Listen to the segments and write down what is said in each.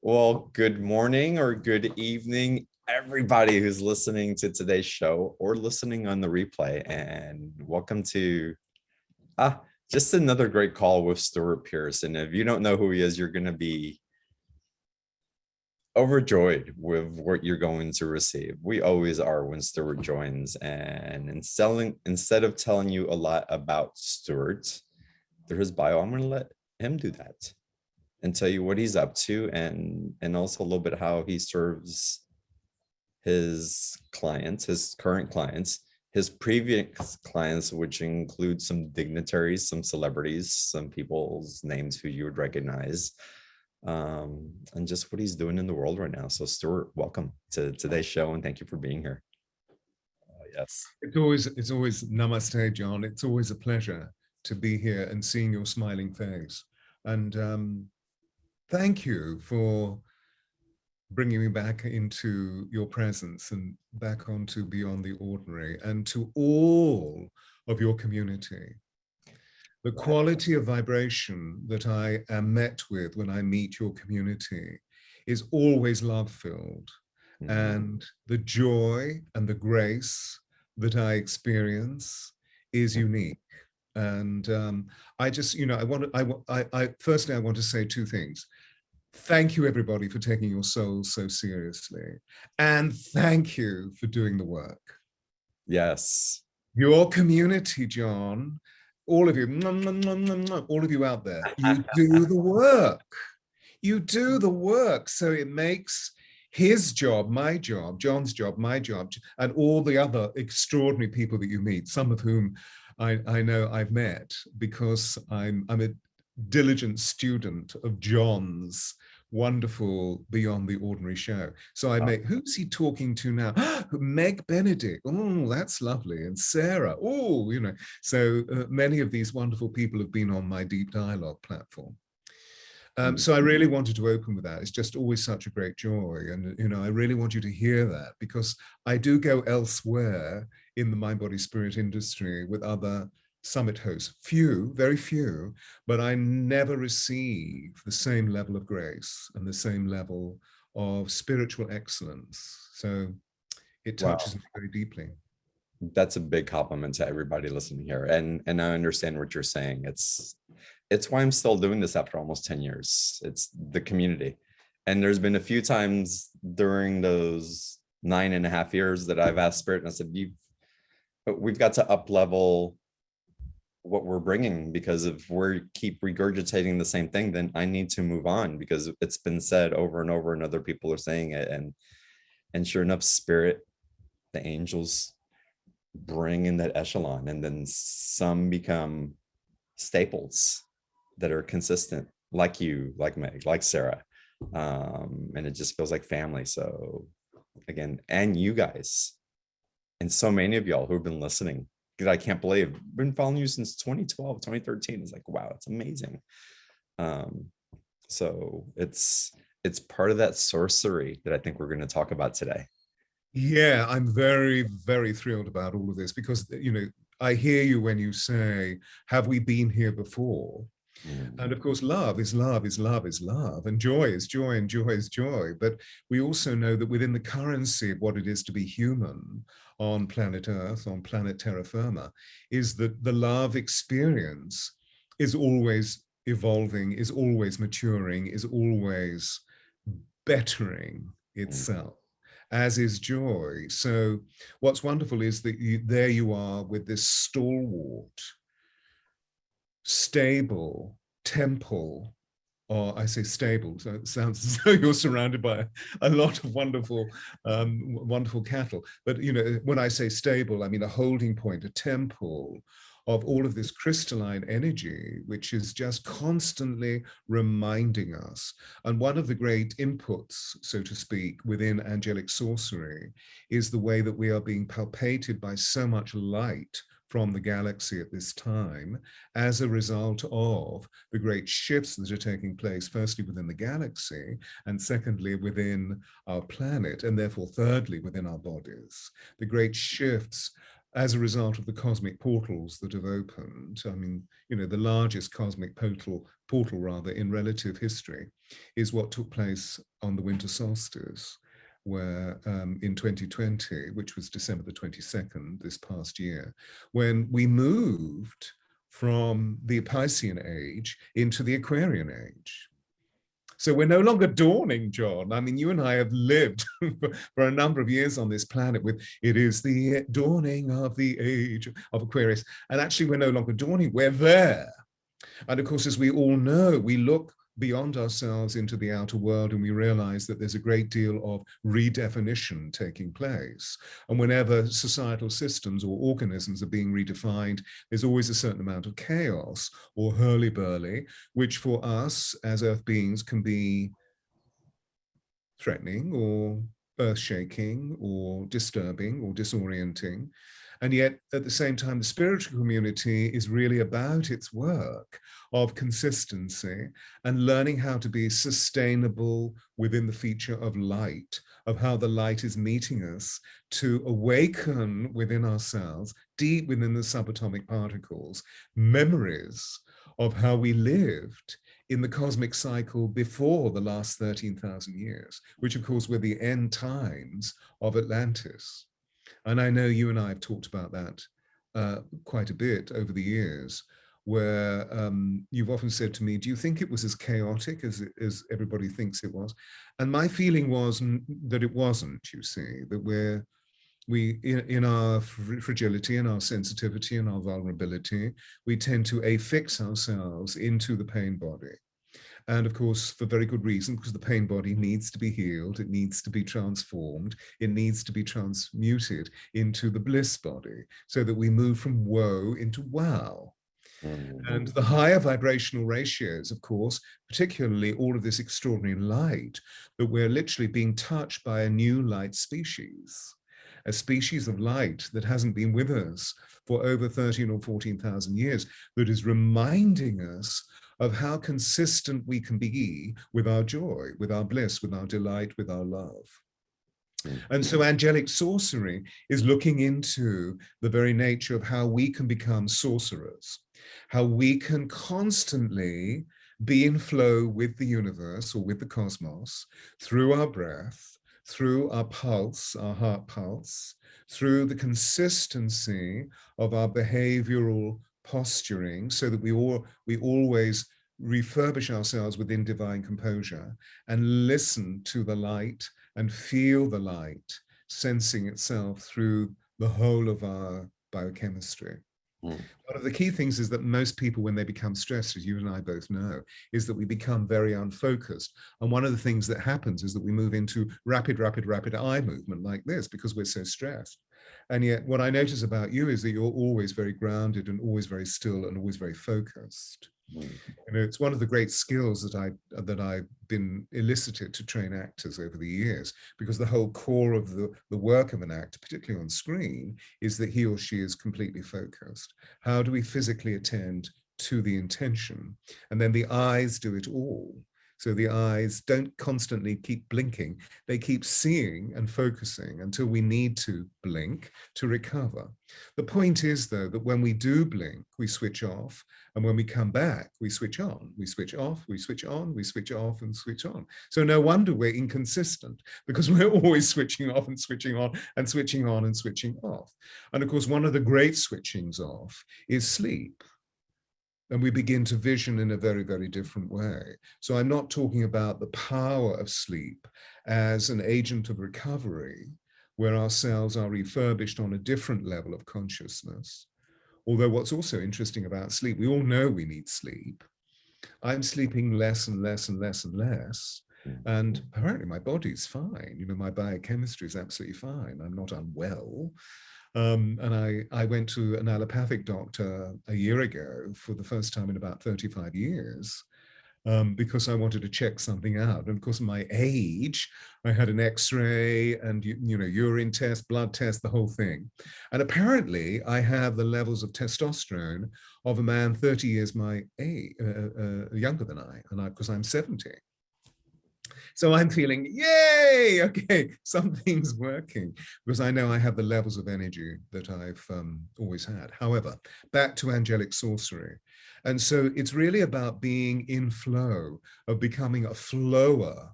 Well, good morning or good evening, everybody who's listening to today's show or listening on the replay. And welcome to just another great call with Stewart Pearce. And if you don't know who he is, you're going to be overjoyed with what you're going to receive. We always are when Stewart joins. And instead of telling you a lot about Stewart through his bio, I'm going to let him do that and tell you what he's up to, and also a little bit how he serves his clients, his current clients, his previous clients, which include some dignitaries, some celebrities, some people's names who you would recognize, and just what he's doing in the world right now. So Stewart, welcome to today's show, and thank you for being here. Yes. It's always namaste, John. It's always a pleasure to be here and seeing your smiling face. And thank you for bringing me back into your presence and back onto Beyond the Ordinary, and to all of your community. The quality of vibration that I am met with when I meet your community is always love-filled. And the joy and the grace that I experience is unique. And I just, firstly, I want to say two things. Thank you, everybody, for taking your souls so seriously. And thank you for doing the work. Yes. Your community, John, all of you, all of you out there, you do the work. You do the work. So it makes his job, my job, John's job, my job, and all the other extraordinary people that you meet, some of whom I know I've met because I'm a diligent student of John's wonderful Beyond the Ordinary show. So I make, who's he talking to now? Meg Benedict. Oh, that's lovely. And Sarah. Oh, so many of these wonderful people have been on my Deep Dialogue platform. So I really wanted to open with that. It's just always such a great joy. And, I really want you to hear that, because I do go elsewhere in the mind, body, spirit industry with other summit hosts, very few, but I never receive the same level of grace and the same level of spiritual excellence. So it touches me very deeply. That's a big compliment to everybody listening here. And I understand what you're saying. It's why I'm still doing this after almost 10 years. It's the community. And there's been a few times during those 9.5 years that I've asked Spirit, and I said, we've got to up level what we're bringing, because if we keep regurgitating the same thing, then I need to move on, because it's been said over and over and other people are saying it. And sure enough, Spirit, the angels bring in that echelon, and then some become staples that are consistent, like you, like Meg, like Sarah. And it just feels like family. So again, and you guys, and so many of y'all who've been listening, that I can't believe, I've been following you since 2012, 2013. It's like, wow, it's amazing. So it's part of that sorcery that I think we're going to talk about today. Yeah, I'm very, very thrilled about all of this, because, I hear you when you say, have we been here before? And of course, love is love is love is love, and joy is joy and joy is joy. But we also know that within the currency of what it is to be human on planet Earth, on planet terra firma, is that the love experience is always evolving, is always maturing, is always bettering itself, as is joy. So what's wonderful is that there you are with this stalwart, stable temple, or I say stable, so it sounds as though you're surrounded by a lot of wonderful, wonderful cattle. But, when I say stable, I mean a holding point, a temple of all of this crystalline energy, which is just constantly reminding us. And one of the great inputs, so to speak, within Angelic Sorcery is the way that we are being palpated by so much light from the galaxy at this time, as a result of the great shifts that are taking place, firstly within the galaxy, and secondly within our planet, and therefore thirdly within our bodies. The great shifts as a result of the cosmic portals that have opened. I mean, you know, the largest cosmic portal rather in relative history is what took place on the winter solstice, where in 2020, which was December the 22nd, this past year, when we moved from the Piscean age into the Aquarian age. So we're no longer dawning, John. I mean, you and I have lived for a number of years on this planet with, it is the dawning of the age of Aquarius. And actually, we're no longer dawning, we're there. And of course, as we all know, we look beyond ourselves into the outer world and we realize that there's a great deal of redefinition taking place. And whenever societal systems or organisms are being redefined, there's always a certain amount of chaos or hurly-burly, which for us as earth beings can be threatening or earth-shaking or disturbing or disorienting. And yet, at the same time, the spiritual community is really about its work of consistency and learning how to be sustainable within the feature of light, of how the light is meeting us to awaken within ourselves, deep within the subatomic particles, memories of how we lived in the cosmic cycle before the last 13,000 years, which of course were the end times of Atlantis. And I know you and I have talked about that quite a bit over the years, where you've often said to me, do you think it was as chaotic as everybody thinks it was? And my feeling was that it wasn't, you see, that we in our fragility and our sensitivity and our vulnerability, we tend to affix ourselves into the pain body. And of course, for very good reason, because the pain body needs to be healed, it needs to be transformed, it needs to be transmuted into the bliss body so that we move from woe into wow. And the higher vibrational ratios, of course, particularly all of this extraordinary light, that we're literally being touched by a new light species, a species of light that hasn't been with us for over 13 or 14,000 years, that is reminding us of how consistent we can be with our joy, with our bliss, with our delight, with our love. And so angelic sorcery is looking into the very nature of how we can become sorcerers, how we can constantly be in flow with the universe or with the cosmos through our breath, through our pulse, our heart pulse, through the consistency of our behavioral posturing, so that we always refurbish ourselves within divine composure and listen to the light and feel the light sensing itself through the whole of our biochemistry. One of the key things is that most people, when they become stressed, as you and I both know, is that we become very unfocused. And one of the things that happens is that we move into rapid eye movement like this because we're so stressed. And yet what I notice about you is that you're always very grounded and always very still and always very focused. You know, it's one of the great skills that I've been elicited to train actors over the years, because the whole core of the work of an actor, particularly on screen, is that he or she is completely focused. How do we physically attend to the intention? And then the eyes do it all. So the eyes don't constantly keep blinking. They keep seeing and focusing until we need to blink to recover. The point is, though, that when we do blink, we switch off. And when we come back, we switch on. We switch off, we switch on, we switch off and switch on. So no wonder we're inconsistent, because we're always switching off and switching on and switching on and switching off. And of course, one of the great switchings off is sleep. And we begin to vision in a very, very different way. So I'm not talking about the power of sleep as an agent of recovery, where our cells are refurbished on a different level of consciousness. Although what's also interesting about sleep, we all know we need sleep. I'm sleeping less and less and less and less. And apparently my body's fine. You know, my biochemistry is absolutely fine. I'm not unwell. And I went to an allopathic doctor a year ago for the first time in about 35 years, because I wanted to check something out. And of course, my age, I had an X-ray and, you know, urine test, blood test, the whole thing. And apparently I have the levels of testosterone of a man 30 years my age, younger than I, and because I'm 70. So I'm feeling, yay, okay, something's working, because I know I have the levels of energy that I've always had. However, back to Angelic Sorcery. And so it's really about being in flow, of becoming a flower,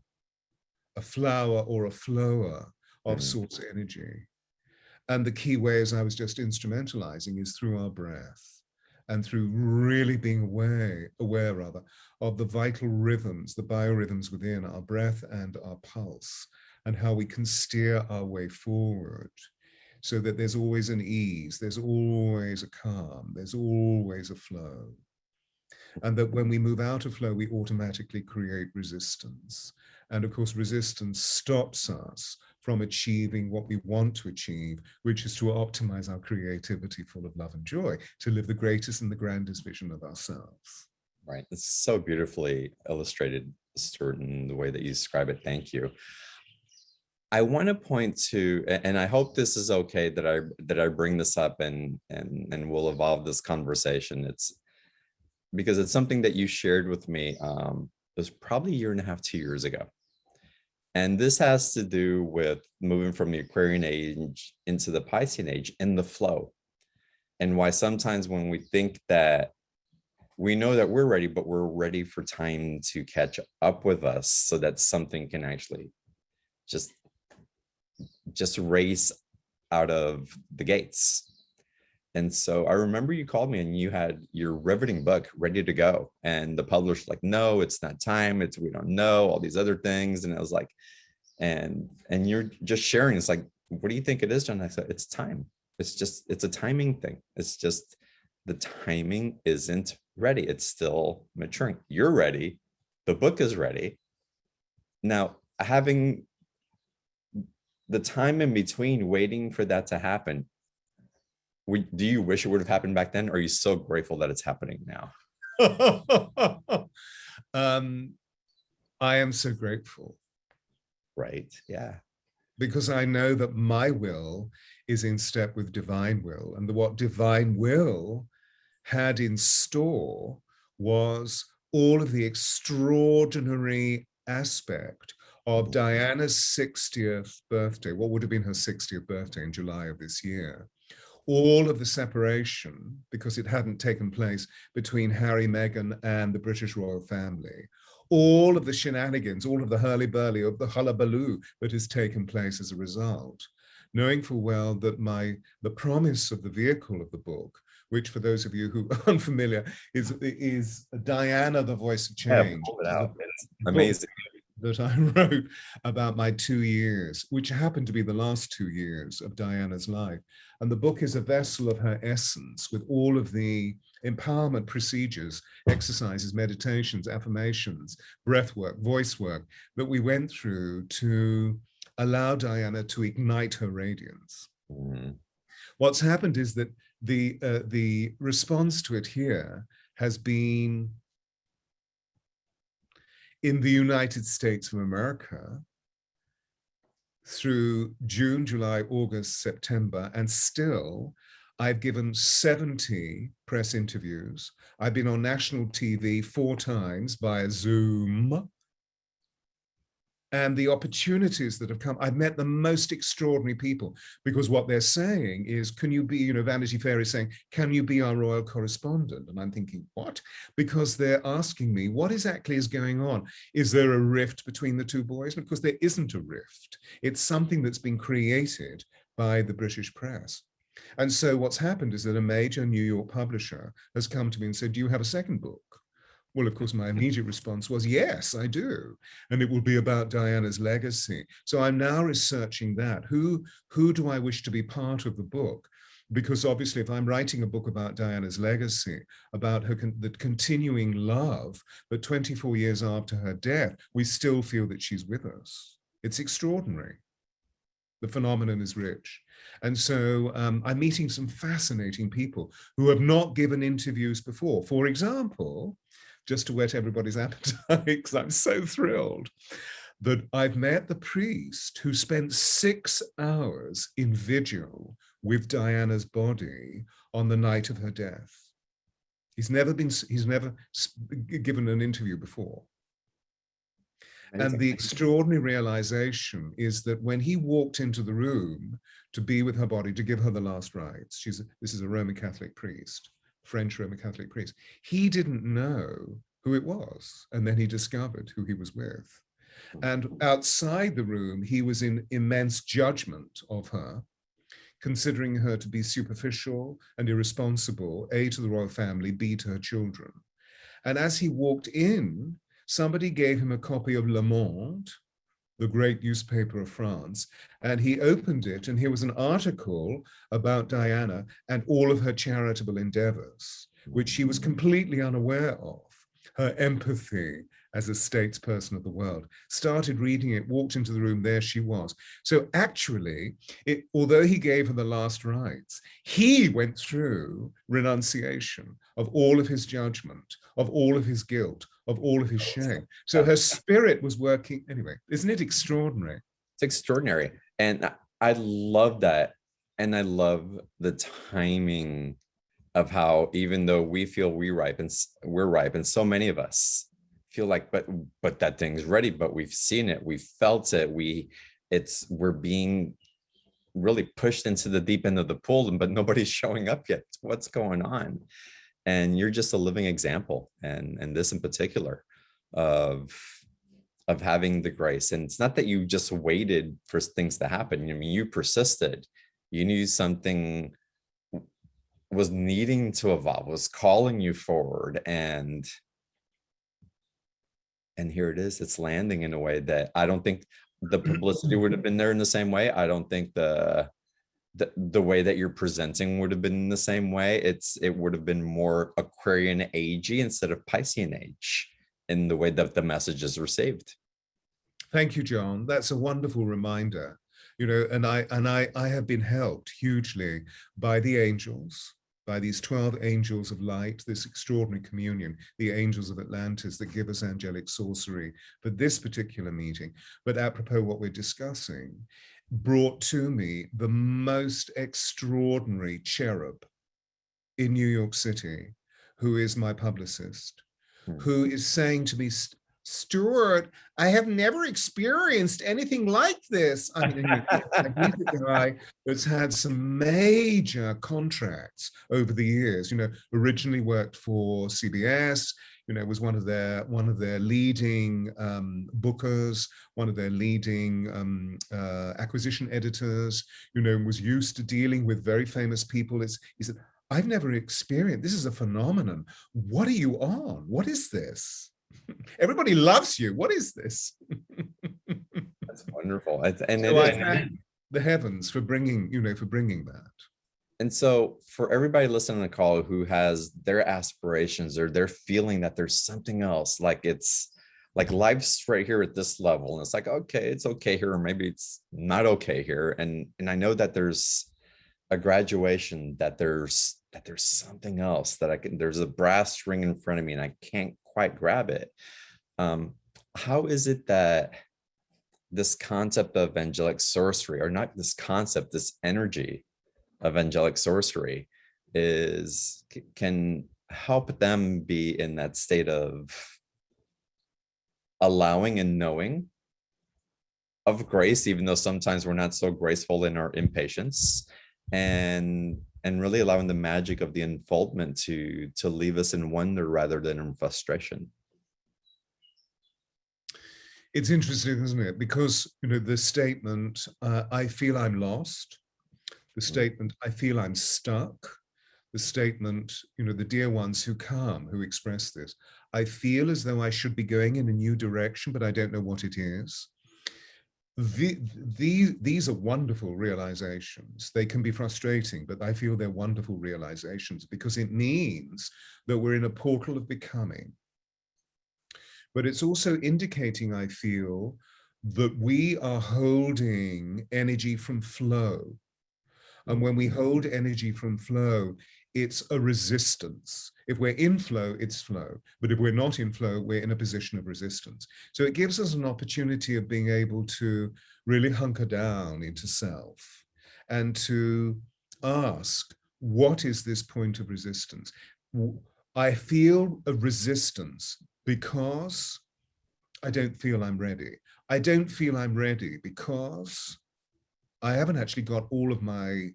a flower or a flower of source energy. And the key way, as I was just instrumentalizing, is through our breath and through really being aware of the vital rhythms, the biorhythms within our breath and our pulse, and how we can steer our way forward so that there's always an ease, there's always a calm, there's always a flow. And that when we move out of flow, we automatically create resistance. And of course, resistance stops us from achieving what we want to achieve, which is to optimize our creativity full of love and joy, to live the greatest and the grandest vision of ourselves. Right. It's so beautifully illustrated, Stewart, in the way that you describe it. Thank you. I want to point to, and I hope this is okay that I bring this up and we'll evolve this conversation. It's because it's something that you shared with me. It was probably a year and a half, 2 years ago. And this has to do with moving from the Aquarian age into the Piscean age and the flow. And why sometimes when we think that we know that we're ready, but we're ready for time to catch up with us so that something can actually just race out of the gates. And so I remember you called me and you had your riveting book ready to go. And the publisher's like, no, it's not time. We don't know, all these other things. And I was like, and you're just sharing. It's like, what do you think it is, John? I said, it's time. It's a timing thing. It's just the timing isn't ready. It's still maturing. You're ready. The book is ready. Now, having the time in between waiting for that to happen, do you wish it would have happened back then? Or are you so grateful that it's happening now? I am so grateful. Right. Yeah. Because I know that my will is in step with divine will, and what divine will had in store was all of the extraordinary aspect of Diana's 60th birthday, what would have been her 60th birthday in July of this year. All of the separation, because it hadn't taken place between Harry, Meghan, and the British royal family. All of the shenanigans, all of the hurly-burly, of the hullabaloo that has taken place as a result. Knowing full well that the promise of the vehicle of the book, which for those of you who are unfamiliar, is Diana, the Voice of Change. Yeah, pull it out. It's amazing. That I wrote about my 2 years, which happened to be the last 2 years of Diana's life. And the book is a vessel of her essence with all of the empowerment procedures, exercises, meditations, affirmations, breath work, voice work that we went through to allow Diana to ignite her radiance. Mm-hmm. What's happened is that the response to it here has been in the United States of America through June, July, August, September, and still I've given 70 press interviews. I've been on national TV 4 times via Zoom. And the opportunities that have come, I've met the most extraordinary people, because what they're saying is, can you be, Vanity Fair is saying, can you be our royal correspondent? And I'm thinking, what? Because they're asking me, what exactly is going on? Is there a rift between the two boys? Because there isn't a rift. It's something that's been created by the British press. And so what's happened is that a major New York publisher has come to me and said, do you have a second book? Well, of course, my immediate response was, yes, I do. And it will be about Diana's legacy. So I'm now researching that. Who do I wish to be part of the book? Because obviously, if I'm writing a book about Diana's legacy, about the continuing love, but 24 years after her death, we still feel that she's with us. It's extraordinary. The phenomenon is rich. And so I'm meeting some fascinating people who have not given interviews before. For example, just to whet everybody's appetite, because I'm so thrilled that I've met the priest who spent 6 hours in vigil with Diana's body on the night of her death. He's never given an interview before. And the extraordinary realization is that when he walked into the room to be with her body, to give her the last rites, this is a Roman Catholic priest, French Roman Catholic priest, he didn't know who it was. And then he discovered who he was with. And outside the room, he was in immense judgment of her, considering her to be superficial and irresponsible, A, to the royal family, B, to her children. And as he walked in, somebody gave him a copy of Le Monde, the great newspaper of France, and he opened it, and here was an article about Diana and all of her charitable endeavors, which she was completely unaware of. Her empathy as a statesperson of the world, started reading it, walked into the room, there she was. So actually, although he gave her the last rites, he went through renunciation of all of his judgment, of all of his guilt, of all of his shame. So her spirit was working. Anyway, isn't it extraordinary? It's extraordinary. And I love that. And I love the timing of how, even though we feel we're ripe, and so many of us feel like, but that thing's ready, but we've seen it, we've felt it, we're being really pushed into the deep end of the pool, but nobody's showing up yet. What's going on? And you're just a living example, and this in particular, of having the grace. And it's not that you just waited for things to happen. I mean, you persisted. You knew something was needing to evolve, was calling you forward, and here it is. It's landing in a way that I don't think the publicity would have been there in the same way. I don't think the way that you're presenting would have been the same way. It would have been more Aquarian agey instead of Piscean age in the way that the message is received. Thank you, John. That's a wonderful reminder. You know, and I have been helped hugely by the angels, by these 12 angels of light, this extraordinary communion, the angels of Atlantis that give us angelic sorcery for this particular meeting. But apropos what we're discussing, brought to me the most extraordinary cherub in New York City, who is my publicist, who is saying to me, Stewart, I have never experienced anything like this. I mean, he's a guy that's had some major contracts over the years. You know, originally worked for CBS. You know, was one of their leading bookers, one of their leading acquisition editors. You know, was used to dealing with very famous people. He said, I've never experienced. This is a phenomenon. What are you on? What is this? Everybody loves you. What is this? That's wonderful. And so I thank the heavens for bringing that. And so for everybody listening to the call who has their aspirations, or they're feeling that there's something else, like it's like life's right here at this level, and it's like, okay, it's okay here, or maybe it's not okay here. And I know that there's a graduation, that there's something else that there's a brass ring in front of me and I can't quite grab it. How is it that this concept of angelic sorcery, or not this concept, this energy of angelic sorcery can help them be in that state of allowing and knowing of grace, even though sometimes we're not so graceful in our impatience, and really allowing the magic of the unfoldment to leave us in wonder rather than in frustration? It's interesting, isn't it? Because, you know, the statement, I feel I'm lost, the statement, I feel I'm stuck, the statement, you know, the dear ones who come, who express this, I feel as though I should be going in a new direction, but I don't know what it is. These are wonderful realizations. They can be frustrating, but I feel they're wonderful realizations, because it means that we're in a portal of becoming. But it's also indicating, I feel, that we are holding energy from flow. And when we hold energy from flow, it's a resistance. If we're in flow, it's flow. But if we're not in flow, we're in a position of resistance. So it gives us an opportunity of being able to really hunker down into self and to ask, what is this point of resistance? I feel a resistance because I don't feel I'm ready. I don't feel I'm ready because I haven't actually got all of my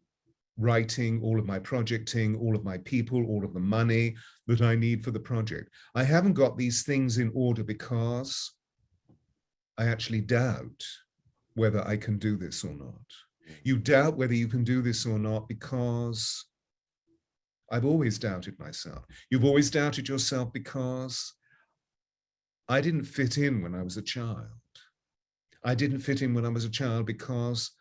writing, all of my projecting, all of my people, all of the money that I need for the project. I haven't got these things in order because I actually doubt whether I can do this or not. You doubt whether you can do this or not because I've always doubted myself. You've always doubted yourself because I didn't fit in when I was a child. I didn't fit in when I was a child because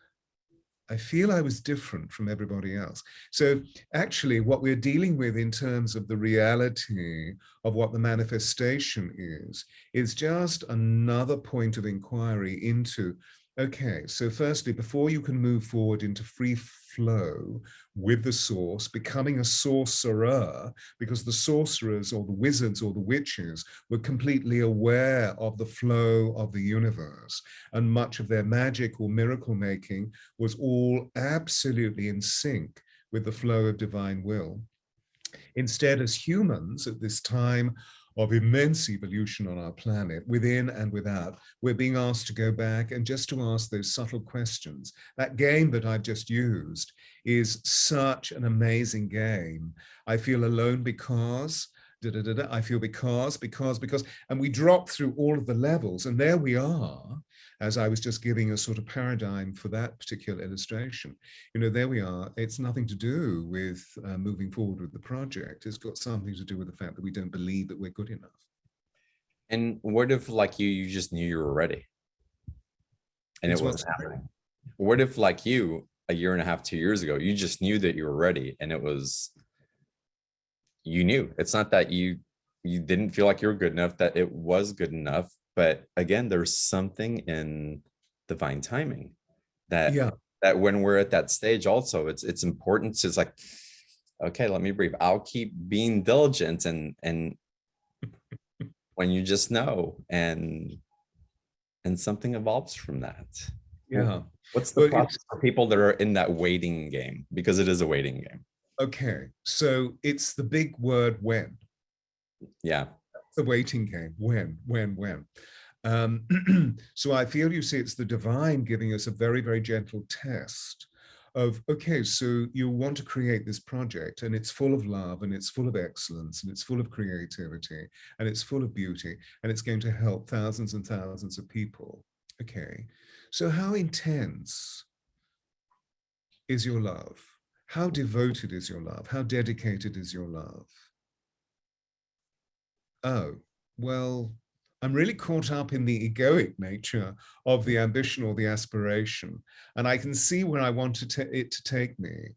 I feel I was different from everybody else. So actually what we're dealing with in terms of the reality of what the manifestation is just another point of inquiry into, okay, so firstly, before you can move forward into free flow with the source, becoming a sorcerer, because the sorcerers or the wizards or the witches were completely aware of the flow of the universe, and much of their magic or miracle making was all absolutely in sync with the flow of divine will. Instead, as humans at this time of immense evolution on our planet, within and without, we're being asked to go back and just to ask those subtle questions. That game that I've just used is such an amazing game. I feel alone because, I feel because, and we drop through all of the levels, and there we are, as I was just giving a sort of paradigm for that particular illustration. You know, there we are. It's nothing to do with moving forward with the project. It's got something to do with the fact that we don't believe that we're good enough. And what if, like you just knew you were ready and It's it wasn't happening? What if, like you, a year and a half, 2 years ago, you just knew that you were ready, and it was, you knew. It's not that you didn't feel like you were good enough, that it was good enough. But again, there's something in divine timing that, yeah, that when we're at that stage also, it's important to, it's like, okay, let me breathe. I'll keep being diligent, and when you just know, and something evolves from that. yeah. What's the Well, process for people that are in that waiting game? Because it is a waiting game. okay, so it's the big word when. Yeah. The waiting game. When. So I feel, you see, it's the divine giving us a very, very gentle test of, okay, so you want to create this project, and it's full of love, and it's full of excellence, and it's full of creativity, and it's full of beauty, and it's going to help thousands and thousands of people. Okay, so how intense is your love? How devoted is your love? How dedicated is your love? Oh, well, I'm really caught up in the egoic nature of the ambition or the aspiration, and I can see where I want it to take me.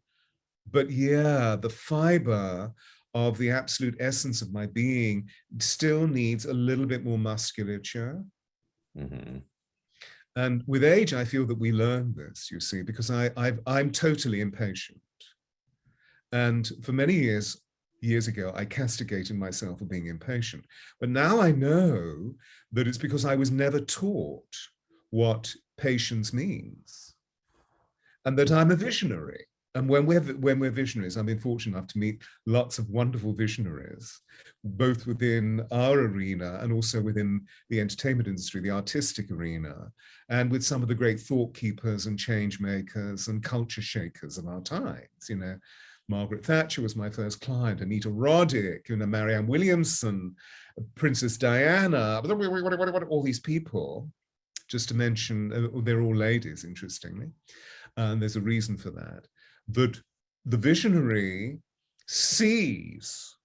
But yeah, the fiber of the absolute essence of my being still needs a little bit more musculature. Mm-hmm. And with age, I feel that we learn this, you see, because I'm totally impatient. And for many years ago, I castigated myself for being impatient. But now I know that it's because I was never taught what patience means, and that I'm a visionary. And when we're visionaries, I've been fortunate enough to meet lots of wonderful visionaries, both within our arena and also within the entertainment industry, the artistic arena, and with some of the great thought keepers and change makers and culture shakers of our times. You know, Margaret Thatcher was my first client, Anita Roddick, you know, Marianne Williamson, Princess Diana, all these people, just to mention, they're all ladies, interestingly. And there's a reason for that. That the visionary sees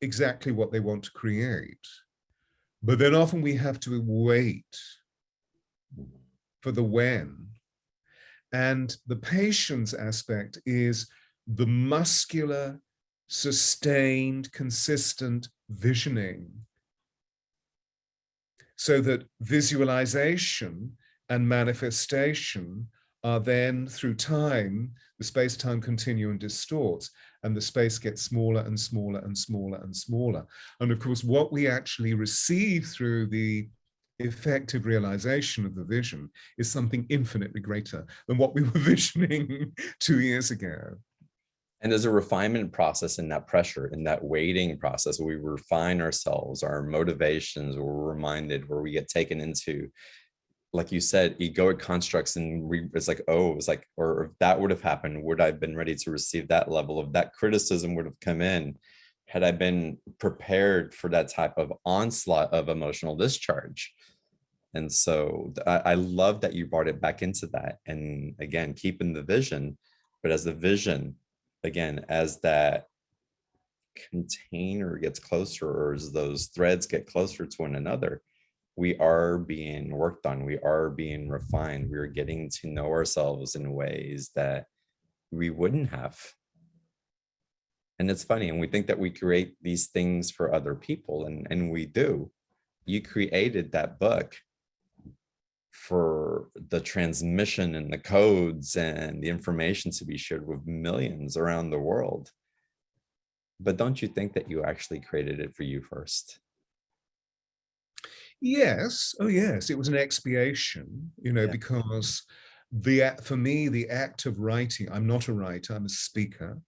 exactly what they want to create, but then often we have to wait for the when. And the patience aspect is the muscular, sustained, consistent visioning, so that visualization and manifestation are then, through time, the space-time continuum distorts, and the space gets smaller and smaller and smaller and smaller. And of course, what we actually receive through the effective realization of the vision is something infinitely greater than what we were visioning 2 years ago. And there's a refinement process in that pressure, in that waiting process. We refine ourselves, our motivations, we're reminded, where we get taken into, like you said, egoic constructs. And it's like, oh, it was like, or if that would have happened, would I have been ready to receive that level of that criticism would have come in? Had I been prepared for that type of onslaught of emotional discharge? And so I love that you brought it back into that. And again, keeping the vision, but as the vision, again, as that container gets closer, or as those threads get closer to one another, we are being worked on, we are being refined, we are getting to know ourselves in ways that we wouldn't have. And it's funny, and we think that we create these things for other people, and we do. You created that book for the transmission and the codes and the information to be shared with millions around the world. But don't you think that you actually created it for you first? Yes. Oh, yes. It was an expiation, you know, Yeah. because for me, the act of writing, I'm not a writer, I'm a speaker.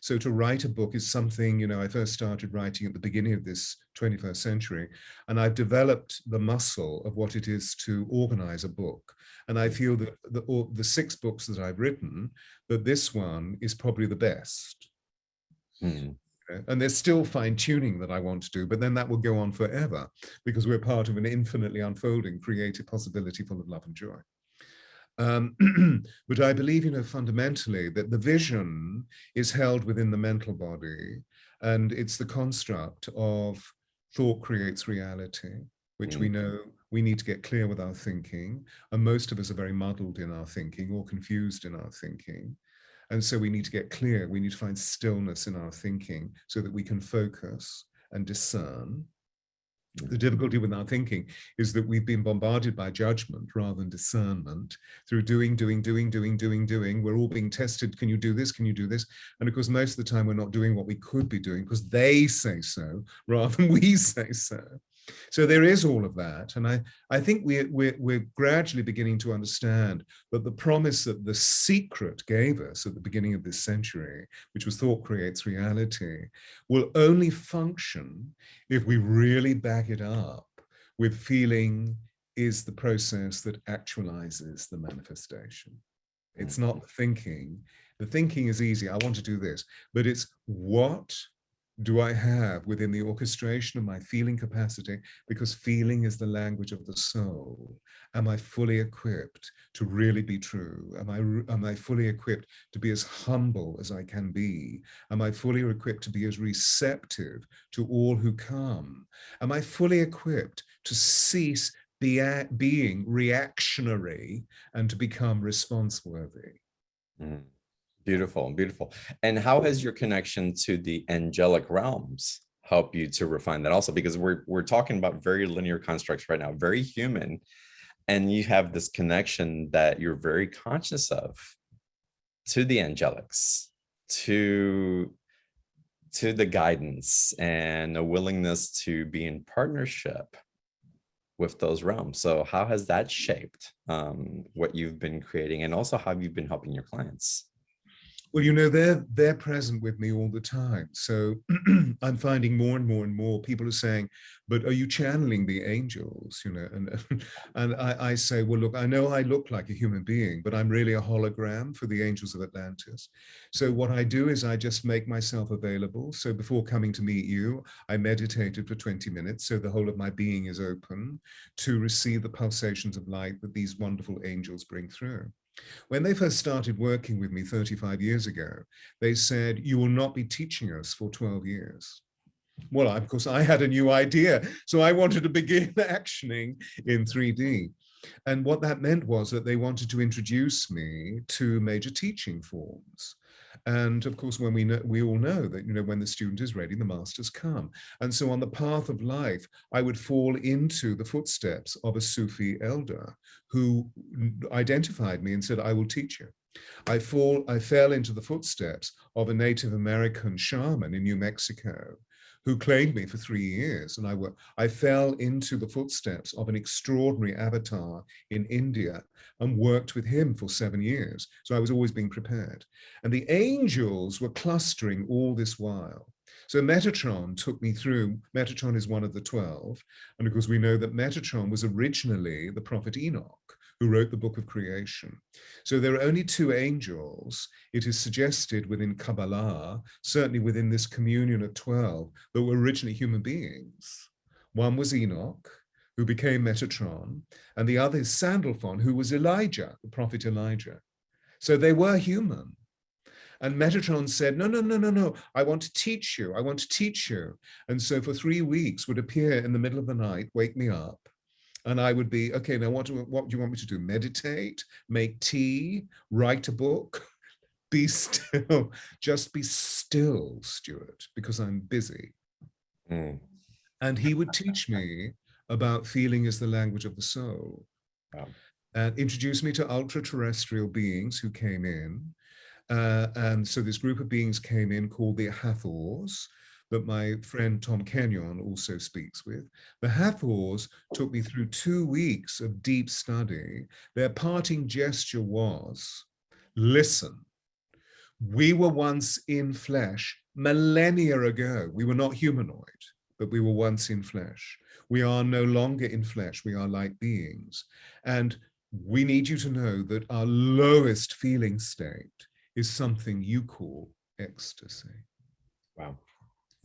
So to write a book is something, you know, I first started writing at the beginning of this 21st century, and I've developed the muscle of what it is to organize a book. And I feel that the 6 books that I've written, that this one is probably the best. Mm. And there's still fine tuning that I want to do, but then that will go on forever because we're part of an infinitely unfolding creative possibility full of love and joy. But I believe, you know, fundamentally that the vision is held within the mental body, and it's the construct of thought creates reality, which we know we need to get clear with our thinking. And most of us are very muddled in our thinking or confused in our thinking. And so we need to get clear. We need to find stillness in our thinking so that we can focus and discern. The difficulty with our thinking is that we've been bombarded by judgment rather than discernment through doing. We're all being tested. Can you do this? Can you do this? And of course, most of the time we're not doing what we could be doing because they say so rather than we say so. So there is all of that. And I think we're gradually beginning to understand that the promise that the secret gave us at the beginning of this century, which was thought creates reality, will only function if we really back it up with feeling is the process that actualizes the manifestation. It's not the thinking. The thinking is easy. I want to do this, but it's what do I have within the orchestration of my feeling capacity? Because feeling is the language of the soul. Am I fully equipped to really be true? Am I fully equipped to be as humble as I can be? Am I fully equipped to be as receptive to all who come? Am I fully equipped to cease being reactionary and to become response-worthy? Mm. Beautiful, beautiful. And how has your connection to the angelic realms helped you to refine that also? Because we're talking about very linear constructs right now, very human, and you have this connection that you're very conscious of to the angelics, to the guidance, and a willingness to be in partnership with those realms. So how has that shaped what you've been creating, and also how you've been helping your clients? Well, you know, they're present with me all the time. So I'm finding more and more people are saying, but are you channeling the angels? You know, and I say, well, look, I know I look like a human being, but I'm really a hologram for the angels of Atlantis. So what I do is I just make myself available. So before coming to meet you, I meditated for 20 minutes. So the whole of my being is open to receive the pulsations of light that these wonderful angels bring through. When they first started working with me 35 years ago, they said, you will not be teaching us for 12 years. Well, of course, I had a new idea. So I wanted to begin actioning in 3D. And what that meant was that they wanted to introduce me to major teaching forms. And of course, when we all know that, you know, when the student is ready, the masters come. And so on the path of life, I would fall into the footsteps of a Sufi elder who identified me and said, I will teach you. I fell into the footsteps of a Native American shaman in New Mexico who claimed me for 3 years. And I fell into the footsteps of an extraordinary avatar in India and worked with him for 7 years. So I was always being prepared. And the angels were clustering all this while. So Metatron took me through. Metatron is one of the 12. And of course, we know that Metatron was originally the prophet Enoch, who wrote the book of creation. So there are only 2 angels, it is suggested within Kabbalah, certainly within this communion of 12, that were originally human beings. One was Enoch, who became Metatron, and the other is Sandalphon, who was Elijah, the prophet Elijah. So they were human. And Metatron said, no, no, no, no, no, I want to teach you, I want to teach you. And so for 3 weeks would appear in the middle of the night, wake me up, and I would be, okay, now what do you want me to do? Meditate, make tea, write a book, be still, just be still, Stewart, because I'm busy. Mm. And he would teach me about feeling as the language of the soul. Wow. And introduce me to ultra-terrestrial beings who came in. And so this group of beings came in called the Hathors, that my friend Tom Kenyon also speaks with. The Hathors took me through 2 weeks of deep study. Their parting gesture was, listen, we were once in flesh millennia ago. We were not humanoid, but we were once in flesh. We are no longer in flesh. We are light beings. And we need you to know that our lowest feeling state is something you call ecstasy. Wow.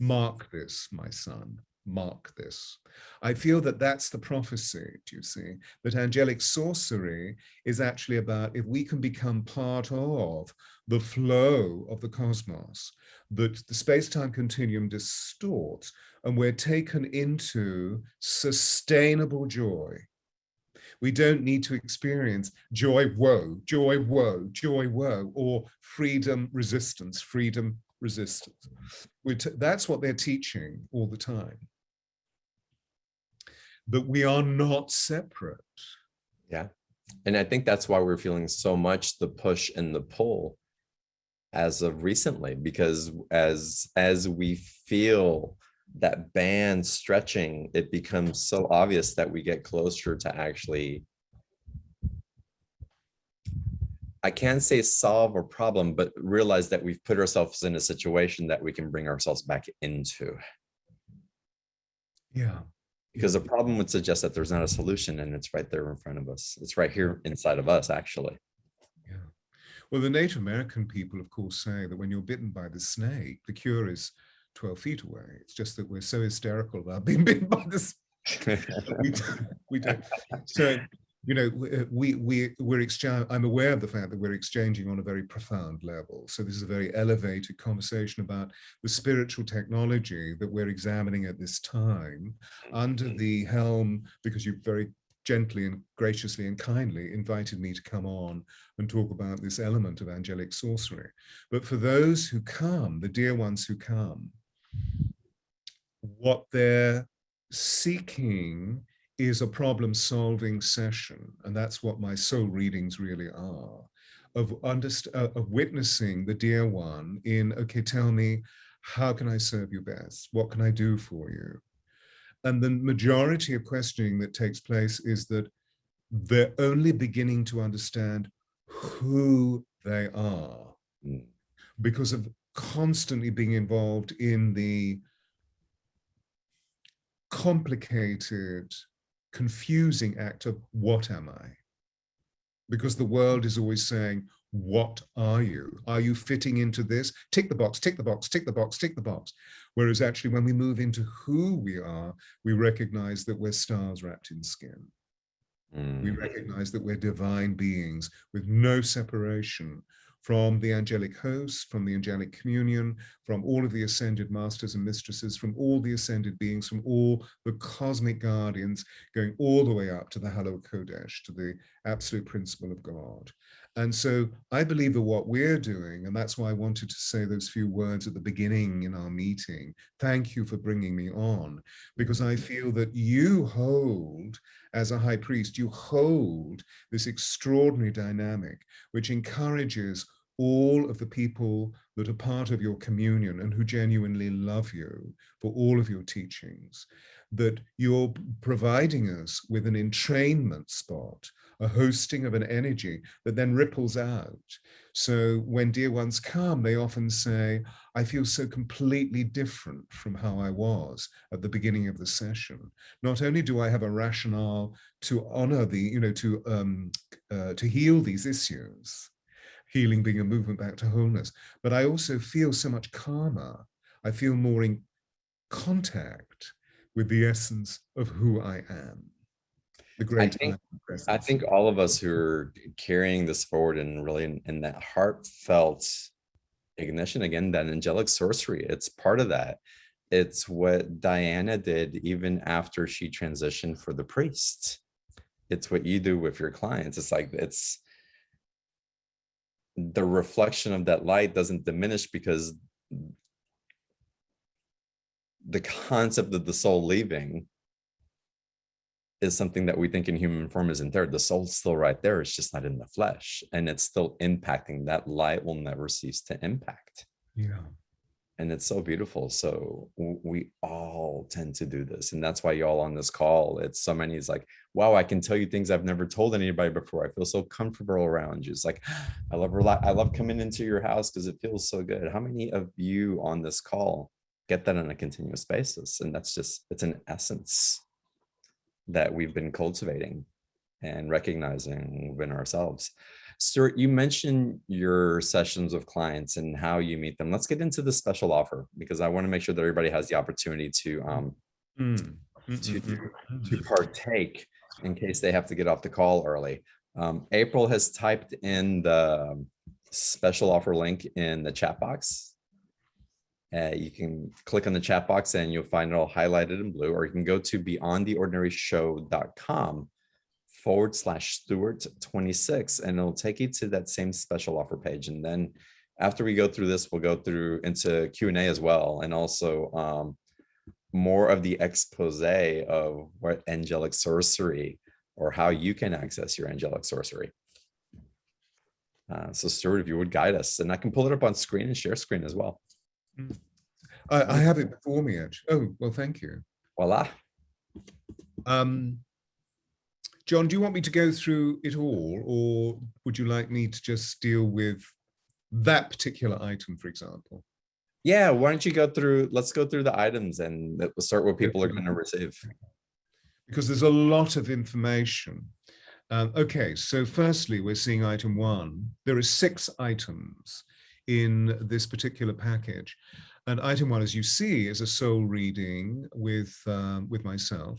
Mark this, my son, mark this. I feel that that's the prophecy, do you see, that angelic sorcery is actually about, if we can become part of the flow of the cosmos, that the space-time continuum distorts and we're taken into sustainable joy. We don't need to experience joy, woe, joy, woe, joy, woe, or freedom, resistance, freedom, resistance. That's what they're teaching all the time. But we are not separate. Yeah. And I think that's why we're feeling so much the push and the pull as of recently, because as we feel that band stretching, it becomes so obvious that we get closer to actually, I can't say solve a problem, but realize that we've put ourselves in a situation that we can bring ourselves back into. Yeah. Because the problem would suggest that there's not a solution, and it's right there in front of us. It's right here inside of us, actually. Yeah. Well, the Native American people, of course, say that when you're bitten by the snake, the cure is 12 feet away. It's just that we're so hysterical about being bitten by the snake. we don't. So, you know, we're exchanging. I'm aware of the fact that we're exchanging on a very profound level. So this is a very elevated conversation about the spiritual technology that we're examining at this time under the helm, because you very gently and graciously and kindly invited me to come on and talk about this element of angelic sorcery. But for those who come, the dear ones who come, what they're seeking is a problem-solving session, and that's what my soul readings really are, of witnessing the dear one in, okay, tell me, how can I serve you best? What can I do for you? And the majority of questioning that takes place is that they're only beginning to understand who they are because of constantly being involved in the complicated, confusing act of what am I? Because the world is always saying, what are you? Are you fitting into this? Tick the box, tick the box, tick the box, tick the box. Whereas actually when we move into who we are, we recognize that we're stars wrapped in skin. We recognize that we're divine beings with no separation from the angelic host, from the angelic communion, from all of the ascended masters and mistresses, from all the ascended beings, from all the cosmic guardians, going all the way up to the Hallowed Kodesh, to the absolute principle of God. And so I believe that what we're doing, and that's why I wanted to say those few words at the beginning in our meeting, thank you for bringing me on, because I feel that you hold, as a high priest, you hold this extraordinary dynamic, which encourages all of the people that are part of your communion and who genuinely love you for all of your teachings, that you're providing us with an entrainment spot, a hosting of an energy that then ripples out. So when dear ones come, they often say, I feel so completely different from how I was at the beginning of the session. Not only do I have a rationale to honor the, to heal these issues, healing being a movement back to wholeness, but I also feel so much calmer. I feel more in contact with the essence of who I am. The great I think all of us who are carrying this forward and really in that heartfelt ignition, again, that angelic sorcery, it's part of that. It's what Diana did even after she transitioned for the priest. It's what you do with your clients. It's like, it's the reflection of that light doesn't diminish, because the concept of the soul leaving is something that we think in human form isn't there. The soul's still right there. It's just not in the flesh, and it's still impacting. That light will never cease to impact. Yeah. And it's so beautiful. So we all tend to do this. And that's why y'all on this call, it's so many, it's like, wow, I can tell you things I've never told anybody before. I feel so comfortable around you. It's like, I love coming into your house because it feels so good. How many of you on this call get that on a continuous basis? And that's just, it's an essence that we've been cultivating and recognizing within ourselves. Stewart, you mentioned your sessions with clients and how you meet them. Let's get into the special offer, because I want to make sure that everybody has the opportunity to partake in case they have to get off the call early. April has typed in the special offer link in the chat box. You can click on the chat box and you'll find it all highlighted in blue, or you can go to beyondtheordinaryshow.com/Stewart26, and it'll take you to that same special offer page. And then after we go through this, we'll go through into Q&A as well, and also more of the expose of what angelic sorcery, or how you can access your angelic sorcery. So Stewart, if you would guide us, and I can pull it up on screen and share screen as well. I have it before me, actually. Oh, well, thank you. Voila. John, do you want me to go through it all, or would you like me to just deal with that particular item, for example? Yeah, why don't you go through, let's go through the items, and we'll start what people are going to receive. Because there's a lot of information. Okay, so firstly, we're seeing item 1. There are 6 items in this particular package. And item 1, as you see, is a soul reading with myself.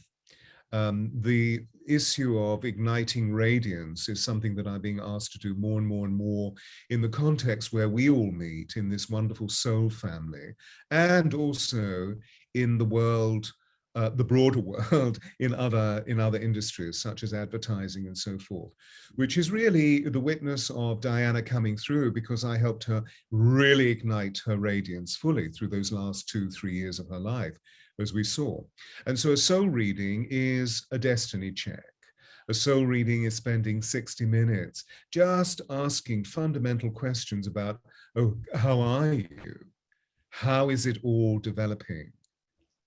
The issue of igniting radiance is something that I'm being asked to do more and more and more in the context where we all meet in this wonderful soul family, and also in the world, the broader world, in other industries such as advertising and so forth, which is really the witness of Diana coming through, because I helped her really ignite her radiance fully through those last 2-3 years of her life, as we saw. And so a soul reading is a destiny check. A soul reading is spending 60 minutes just asking fundamental questions about, oh, how are you? How is it all developing?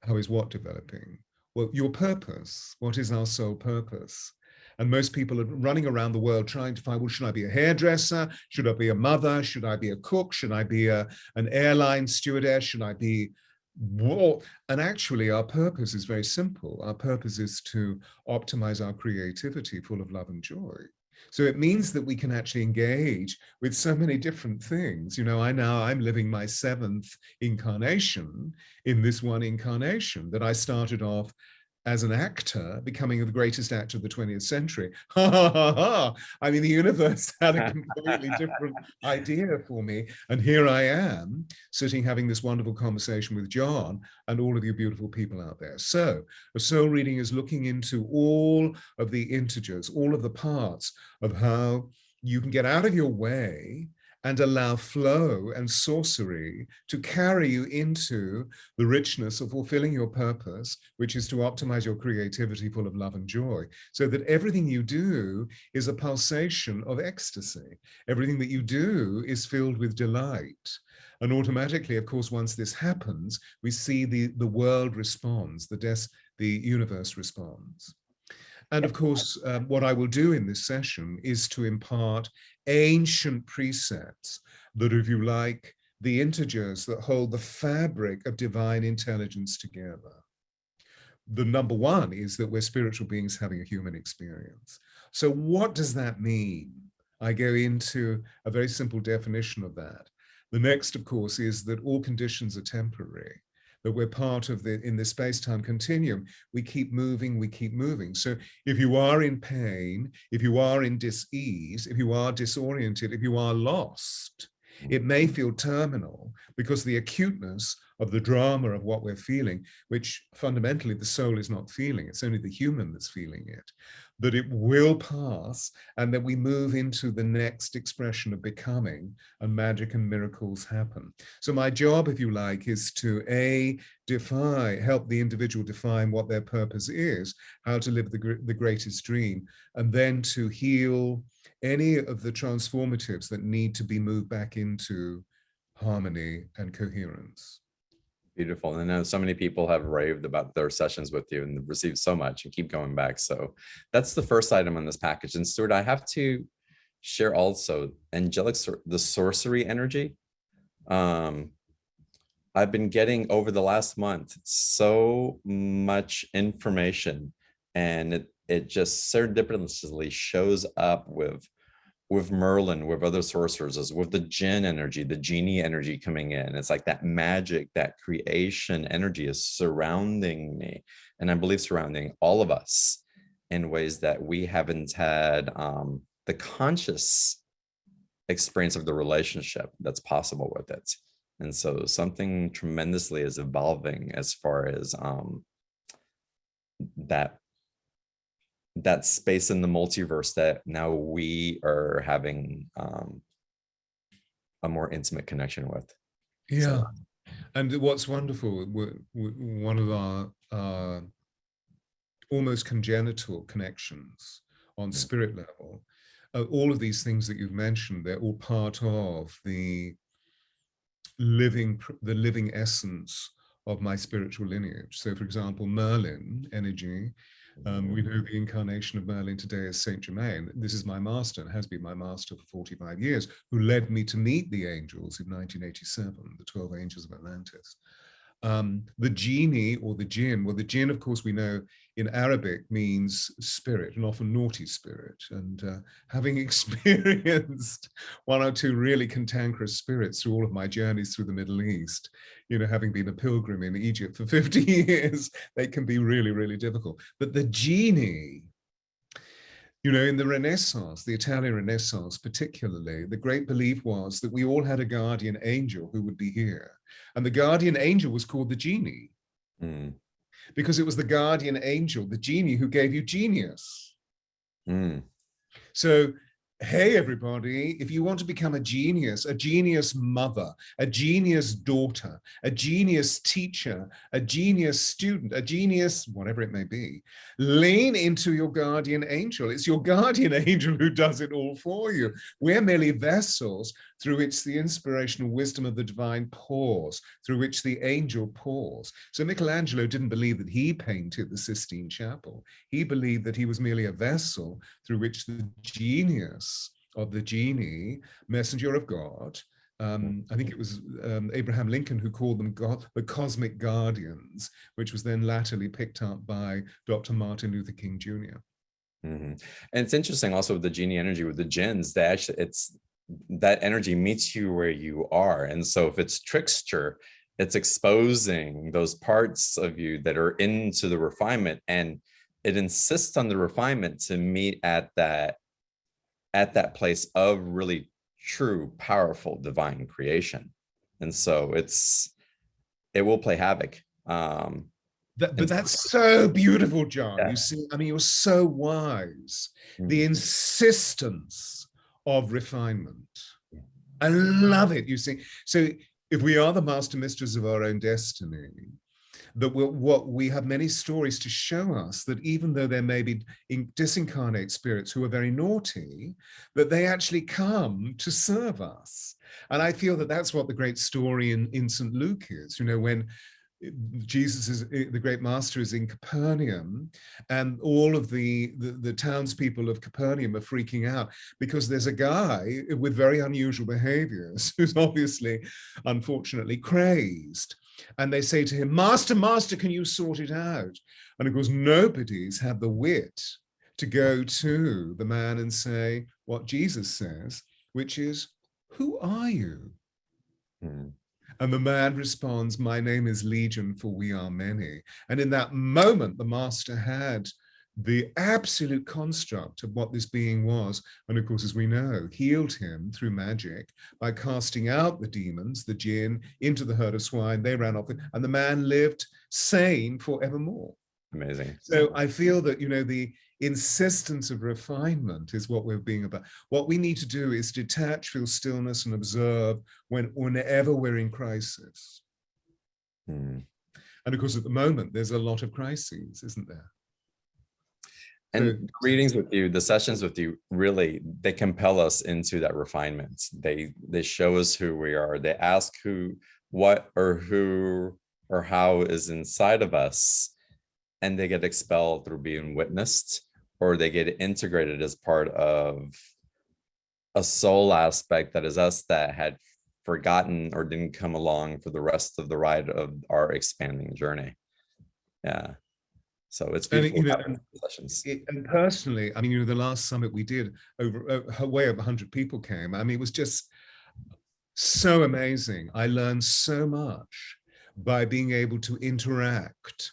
How is what developing? Well, your purpose. What is our soul purpose? And most people are running around the world trying to find, well, should I be a hairdresser? Should I be a mother? Should I be a cook? Should I be an airline stewardess? Should I be what? And actually, our purpose is very simple. Our purpose is to optimize our creativity full of love and joy. So it means that we can actually engage with so many different things. You know, I'm living my 7th incarnation in this one incarnation, that I started off as an actor, becoming the greatest actor of the 20th century. Ha, ha, ha, ha. I mean, the universe had a completely different idea for me. And here I am, sitting having this wonderful conversation with John and all of you beautiful people out there. So a soul reading is looking into all of the integers, all of the parts of how you can get out of your way and allow flow and sorcery to carry you into the richness of fulfilling your purpose, which is to optimize your creativity full of love and joy, so that everything you do is a pulsation of ecstasy. Everything that you do is filled with delight. And automatically, of course, once this happens, we see the world responds, the universe responds. And of course, what I will do in this session is to impart ancient precepts that, if you like, the integers that hold the fabric of divine intelligence together. The number one is that we're spiritual beings having a human experience. So what does that mean? I go into a very simple definition of that. The next, of course, is that all conditions are temporary, that we're part of in the space-time continuum. We keep moving, we keep moving. So if you are in pain, if you are in dis-ease, if you are disoriented, if you are lost, it may feel terminal because the acuteness of the drama of what we're feeling, which fundamentally the soul is not feeling, it's only the human that's feeling it, but it will pass, and that we move into the next expression of becoming, and magic and miracles happen. So my job, if you like, is to help the individual define what their purpose is, how to live the greatest dream, and then to heal any of the transformatives that need to be moved back into harmony and coherence. Beautiful. And I know so many people have raved about their sessions with you and received so much and keep going back. So that's the first item on this package. And Stewart, I have to share also the sorcery energy. I've been getting over the last month so much information, and it just serendipitously shows up with Merlin, with other sorcerers, with the Jinn energy, the genie energy coming in. It's like that magic, that creation energy is surrounding me, and I believe surrounding all of us in ways that we haven't had the conscious experience of the relationship that's possible with it. And so something tremendously is evolving as far as that space in the multiverse that now we are having a more intimate connection with. Yeah. So. And what's wonderful, one of our almost congenital connections on spirit level, all of these things that you've mentioned, they're all part of the living essence of my spiritual lineage. So for example, Merlin energy, we know the incarnation of Merlin today as Saint Germain. This is my master, and has been my master for 45 years, who led me to meet the angels in 1987, the 12 angels of Atlantis. The genie or the jinn, well, the jinn, of course, we know in Arabic means spirit, and often naughty spirit. And having experienced one or two really cantankerous spirits through all of my journeys through the Middle East, you know, having been a pilgrim in Egypt for 50 years, they can be really, really difficult. But the genie, you know, in the Renaissance, the Italian Renaissance particularly, the great belief was that we all had a guardian angel who would be here. And the guardian angel was called the genie, because it was the guardian angel, the genie, who gave you genius. So, hey, everybody, if you want to become a genius mother, a genius daughter, a genius teacher, a genius student, a genius, whatever it may be, lean into your guardian angel. It's your guardian angel who does it all for you. We're merely vessels through which the inspirational wisdom of the divine pours, through which the angel pours. So Michelangelo didn't believe that he painted the Sistine Chapel. He believed that he was merely a vessel through which the genius of the genie, messenger of God, I think it was Abraham Lincoln who called them the cosmic guardians, which was then latterly picked up by Dr. Martin Luther King Jr. And it's interesting also with the genie energy, with the jinns, that energy meets you where you are. And so if it's trickster, it's exposing those parts of you that are into the refinement, and it insists on the refinement to meet at that place of really true, powerful, divine creation. And so it will play havoc. But that's so beautiful, John. Yeah. You see, I mean, you're so wise. The insistence of refinement. I love it, you see. So if we are the master mistress of our own destiny, that what we have many stories to show us that even though there may be disincarnate spirits who are very naughty, that they actually come to serve us. And I feel that that's what the great story in St. Luke is, when Jesus is the great master is in Capernaum, and all of the townspeople of Capernaum are freaking out because there's a guy with very unusual behaviors who's obviously, unfortunately, crazed. And they say to him, Master, Master, can you sort it out? And of course, nobody's had the wit to go to the man and say what Jesus says, which is, who are you? Mm. And the man responds, my name is Legion, for we are many. And in that moment, the master had the absolute construct of what this being was. And of course, as we know, healed him through magic by casting out the demons, the jinn, into the herd of swine. They ran off, and the man lived sane forevermore. Amazing. So I feel that, the insistence of refinement is what we're being about. What we need to do is detach, feel stillness, and observe whenever we're in crisis. And of course, at the moment, there's a lot of crises, isn't there? And readings with you, the sessions with you, really, they compel us into that refinement. They show us who we are. They ask what or how is inside of us, and they get expelled through being witnessed, or they get integrated as part of a soul aspect that is us that had forgotten or didn't come along for the rest of the ride of our expanding journey. Yeah. So it's beautiful. And personally, the last summit we did, way over 100 people came. It was just so amazing. I learned so much by being able to interact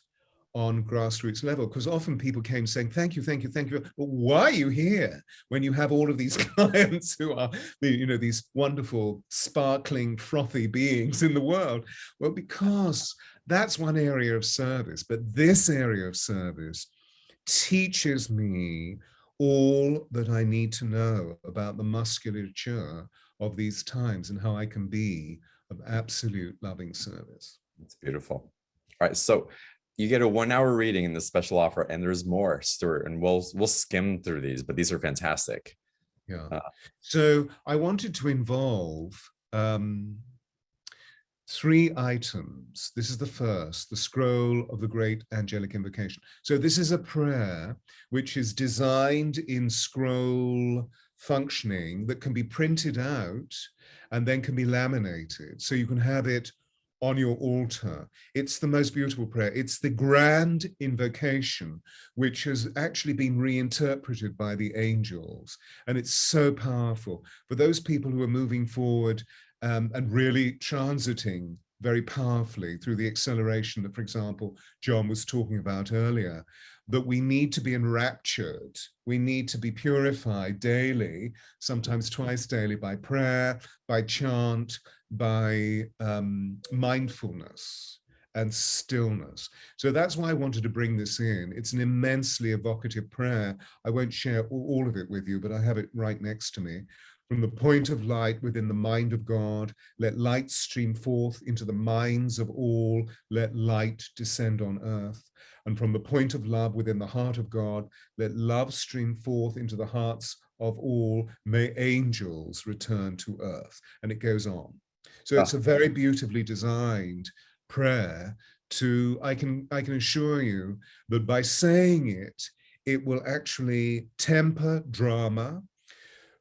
on grassroots level, because often people came saying, thank you, thank you, thank you. But why are you here when you have all of these clients who are, these wonderful, sparkling, frothy beings in the world? Well, because that's one area of service, but this area of service teaches me all that I need to know about the musculature of these times and how I can be of absolute loving service. It's beautiful. All right, so you get a 1-hour reading in the special offer, and there's more, Stewart, and we'll skim through these, but these are fantastic. Yeah. So I wanted to involve 3 items. This is the first, the scroll of the great angelic invocation. So this is a prayer which is designed in scroll functioning that can be printed out and then can be laminated. So you can have it on your altar. It's the most beautiful prayer. It's the grand invocation, which has actually been reinterpreted by the angels. And it's so powerful for those people who are moving forward and really transiting very powerfully through the acceleration that, for example, John was talking about earlier, that we need to be enraptured. We need to be purified daily, sometimes twice daily, by prayer, by chant, by mindfulness and stillness. So that's why I wanted to bring this in. It's an immensely evocative prayer. I won't share all of it with you, but I have it right next to me. From the point of light within the mind of God, let light stream forth into the minds of all, let light descend on earth. And from the point of love within the heart of God, let love stream forth into the hearts of all, may angels return to earth. And it goes on. So it's a very beautifully designed prayer I can assure you that by saying it, it will actually temper drama,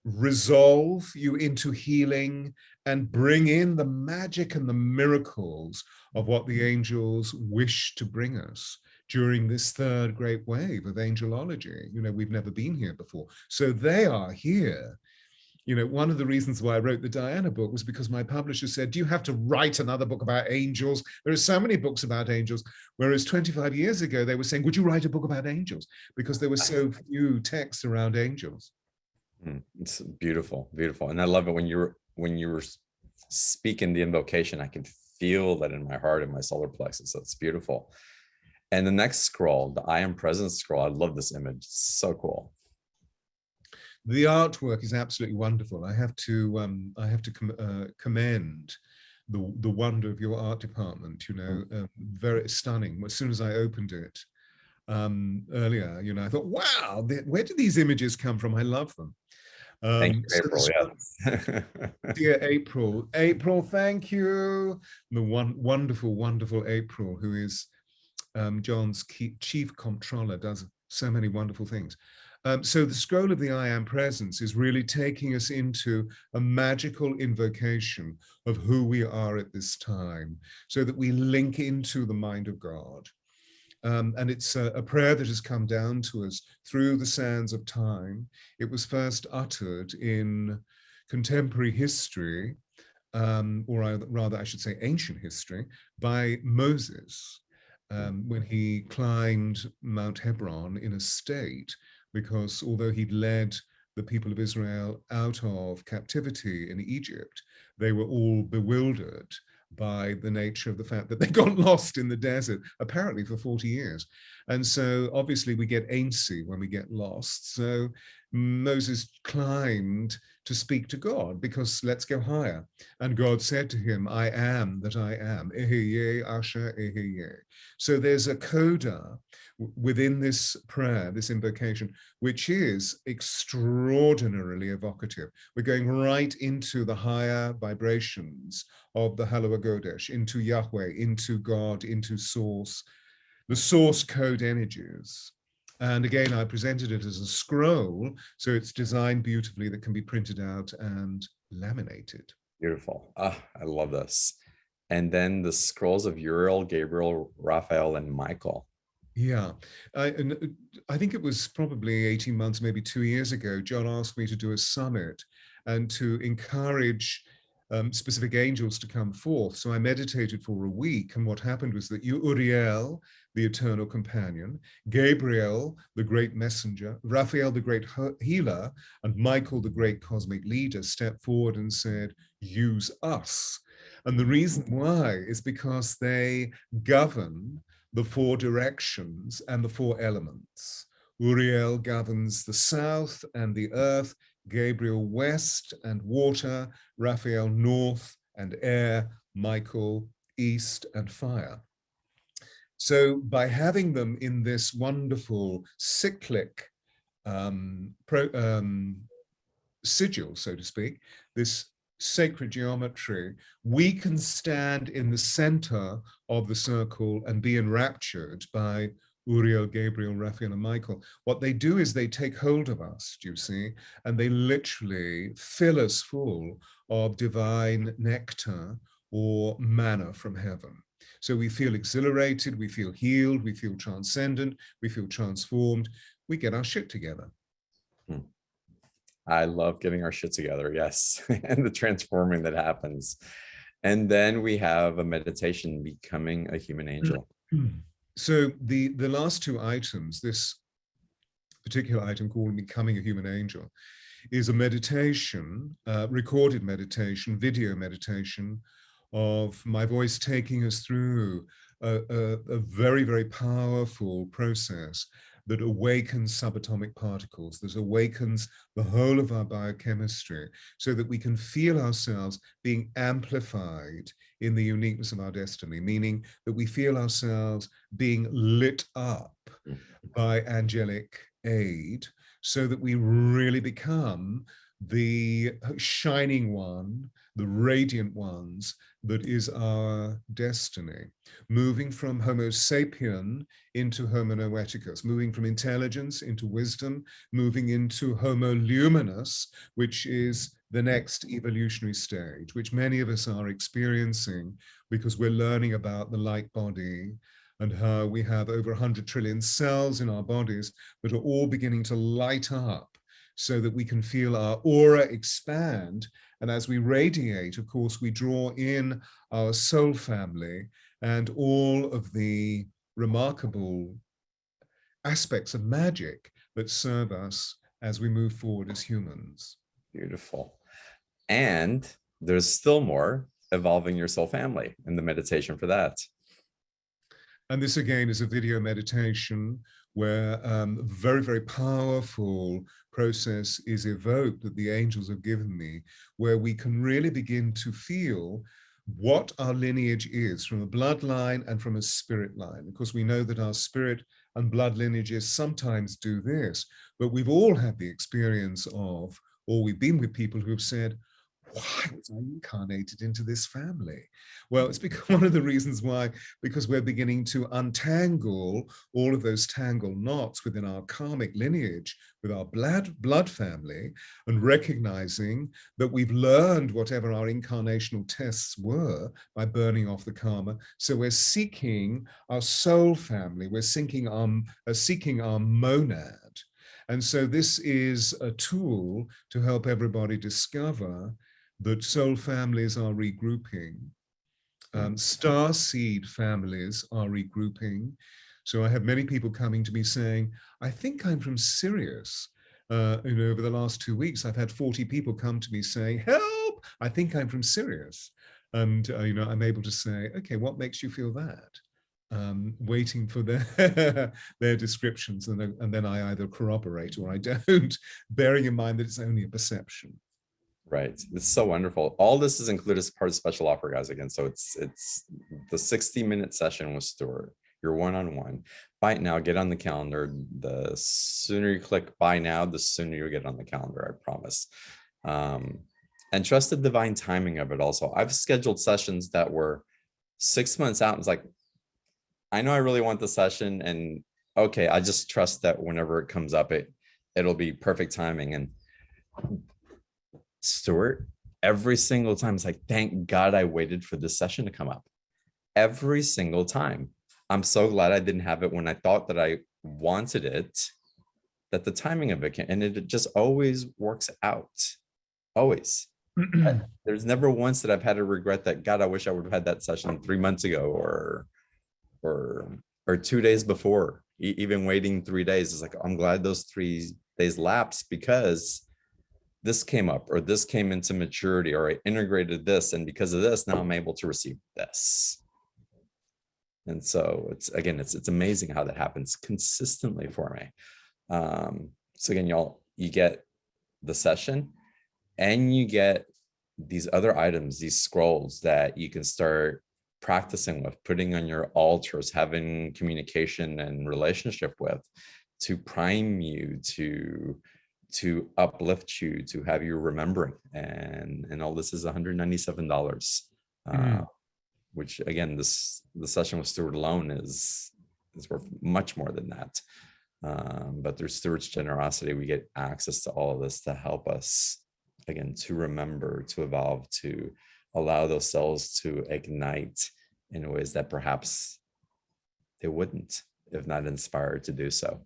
resolve you into healing, and bring in the magic and the miracles of what the angels wish to bring us during this third great wave of angelology. We've never been here before. So they are here. One of the reasons why I wrote the Diana book was because my publisher said, do you have to write another book about angels? There are so many books about angels. Whereas 25 years ago, they were saying, would you write a book about angels? Because there were so few texts around angels. It's beautiful, beautiful. And I love it when you were speaking the invocation, I can feel that in my heart and my solar plexus. That's beautiful. And the next scroll, the I am present scroll, I love this image. It's so cool. The artwork is absolutely wonderful. I have to commend the wonder of your art department. You know, very stunning. As soon as I opened it earlier, you know, I thought, wow, where do these images come from? I love them. Thank you, So April. Yes. dear April, thank you. The wonderful, wonderful April, who is John's chief comptroller, does so many wonderful things. So the scroll of the I Am Presence is really taking us into a magical invocation of who we are at this time, so that we link into the mind of God. And it's a prayer that has come down to us through the sands of time. It was first uttered in contemporary history, or rather, I should say ancient history, by Moses, when he climbed Mount Hebron in a state, because although he'd led the people of Israel out of captivity in Egypt, they were all bewildered by the nature of the fact that they got lost in the desert, apparently for 40 years. And so obviously we get antsy when we get lost. So Moses climbed to speak to God, because let's go higher. And God said to him, I am that I am. Eheye, Asher, Eheye. So there's a coda within this prayer, this invocation, which is extraordinarily evocative. We're going right into the higher vibrations of the Hallow Hagodesh, into Yahweh, into God, into Source, the source code energies. And again, I presented it as a scroll, so it's designed beautifully that can be printed out and laminated. Beautiful. Ah, I love this. And then the scrolls of Uriel, Gabriel, Raphael, and Michael. Yeah, I think it was probably 18 months, maybe 2 years ago, John asked me to do a summit and to encourage specific angels to come forth. So I meditated for a week, and what happened was that Uriel, the eternal companion, Gabriel, the great messenger, Raphael, the great healer, and Michael, the great cosmic leader, stepped forward and said, use us. And the reason why is because they govern the 4 directions and the 4 elements. Uriel governs the south and the earth, Gabriel west and water, Raphael north and air, Michael east and fire. So by having them in this wonderful cyclic sigil, so to speak, this sacred geometry, we can stand in the center of the circle and be enraptured by Uriel, Gabriel, Raphael, and Michael. What they do is they take hold of us, do you see, and they literally fill us full of divine nectar or manna from heaven. So we feel exhilarated, we feel healed, we feel transcendent, we feel transformed, we get our shit together. I love getting our shit together, yes, and the transforming that happens. And then we have a meditation, becoming a human angel. So the last 2 items, this particular item called Becoming a Human Angel, is a meditation, recorded meditation, video meditation of my voice taking us through a very, very powerful process that awakens subatomic particles, that awakens the whole of our biochemistry, so that we can feel ourselves being amplified in the uniqueness of our destiny, meaning that we feel ourselves being lit up by angelic aid, so that we really become the shining one, the radiant ones, that is our destiny, moving from Homo sapien into Homo noeticus, moving from intelligence into wisdom, moving into Homo luminous, which is the next evolutionary stage, which many of us are experiencing because we're learning about the light body and how we have over 100 trillion cells in our bodies that are all beginning to light up, so that we can feel our aura expand. And as we radiate, of course, we draw in our soul family and all of the remarkable aspects of magic that serve us as we move forward as humans. Beautiful. And there's still more, evolving your soul family, and the meditation for that. And this again is a video meditation where very, very powerful process is evoked that the angels have given me, where we can really begin to feel what our lineage is from a bloodline and from a spirit line, because we know that our spirit and blood lineages sometimes do this, but we've all had the experience of, or we've been with people who have said, why was I incarnated into this family? Well, it's because one of the reasons why, because we're beginning to untangle all of those tangled knots within our karmic lineage with our blood family, and recognizing that we've learned whatever our incarnational tests were by burning off the karma. So we're seeking our soul family, we're seeking our monad. And so this is a tool to help everybody discover that soul families are regrouping, star seed families are regrouping. So I have many people coming to me saying, I think I'm from Sirius. Over the last 2 weeks, I've had 40 people come to me saying, help, I think I'm from Sirius. And I'm able to say, okay, what makes you feel that? Waiting for their descriptions, and then I either corroborate or I don't, bearing in mind that it's only a perception. Right. It's so wonderful. All this is included as part of the special offer, guys. Again, so it's the 60-minute session with Stewart, your one-on-one. Buy it now, get on the calendar. The sooner you click buy now, the sooner you'll get on the calendar, I promise. And trust the divine timing of it also. I've scheduled sessions that were 6 months out. It's like, I know I really want the session, and okay, I just trust that whenever it comes up, it'll be perfect timing. And Stewart, every single time, it's like, thank God I waited for this session to come up. Every single time. I'm so glad I didn't have it when I thought that I wanted it, that the timing of it can, and it just always works out. Always. There's never once that I've had to regret that, God, I wish I would have had that session 3 months ago or 2 days before. Even waiting 3 days is like, I'm glad those 3 days lapsed, because this came up, or this came into maturity, or I integrated this, and because of this, now I'm able to receive this. And so it's amazing how that happens consistently for me. So again, y'all, you get the session, and you get these other items, these scrolls that you can start practicing with, putting on your altars, having communication and relationship with, to prime you, to uplift you, to have you remembering. And all this is $197, which again, the session with Stewart alone is worth much more than that. But through Stewart's generosity, we get access to all of this to help us, again, to remember, to evolve, to allow those cells to ignite in ways that perhaps they wouldn't if not inspired to do so.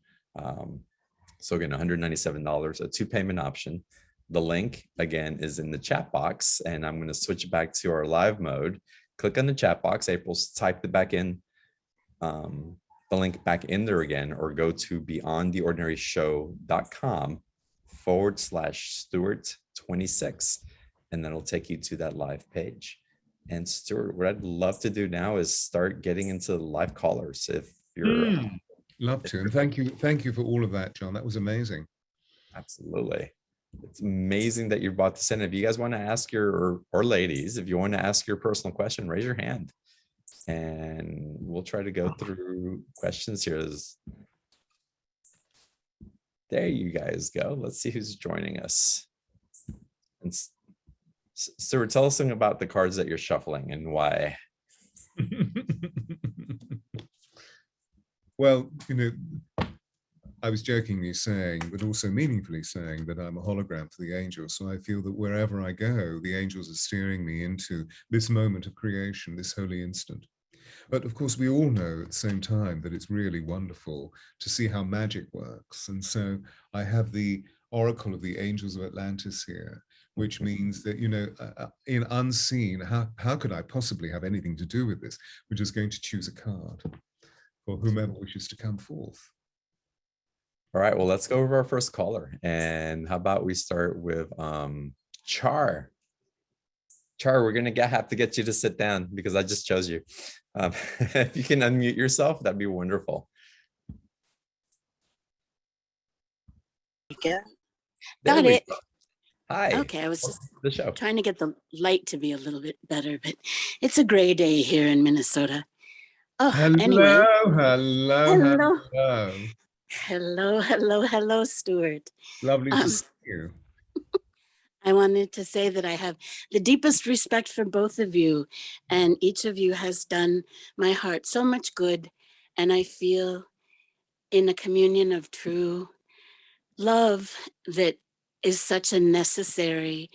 So again, $197, a 2-payment option. The link, again, is in the chat box, and I'm going to switch back to our live mode. Click on the chat box. April's typed it back in, the link back in there again, or go to beyondtheordinaryshow.com/Stewart26, and that'll take you to that live page. And Stewart, what I'd love to do now is start getting into live callers. If you're love to, and thank you for all of that, John. That was amazing. Absolutely. It's amazing that you brought this in. If you guys want to ask or ladies, if you want to ask your personal question, raise your hand, and we'll try to go through questions here. There you guys go. Let's see who's joining us. And Stewart, tell us something about the cards that you're shuffling and why. Well, I was jokingly saying, but also meaningfully saying, that I'm a hologram for the angels. So I feel that wherever I go, the angels are steering me into this moment of creation, this holy instant. But of course, we all know at the same time that it's really wonderful to see how magic works. And so I have the Oracle of the Angels of Atlantis here, which means that, in unseen, how could I possibly have anything to do with this? We're just going to choose a card for whomever wishes to come forth. All right, well, let's go over our first caller. And how about we start with Char. Char, we're going to have to get you to sit down because I just chose you. If you can unmute yourself, that'd be wonderful. Again? There Got we it. go. Hi. Okay, I was just The show. trying to get the light to be a little bit better, but it's a gray day here in Minnesota. Oh, anyway. Hello. Hello, Stewart. Lovely to see you. I wanted to say that I have the deepest respect for both of you, and each of you has done my heart so much good, and I feel in a communion of true love that is such a necessary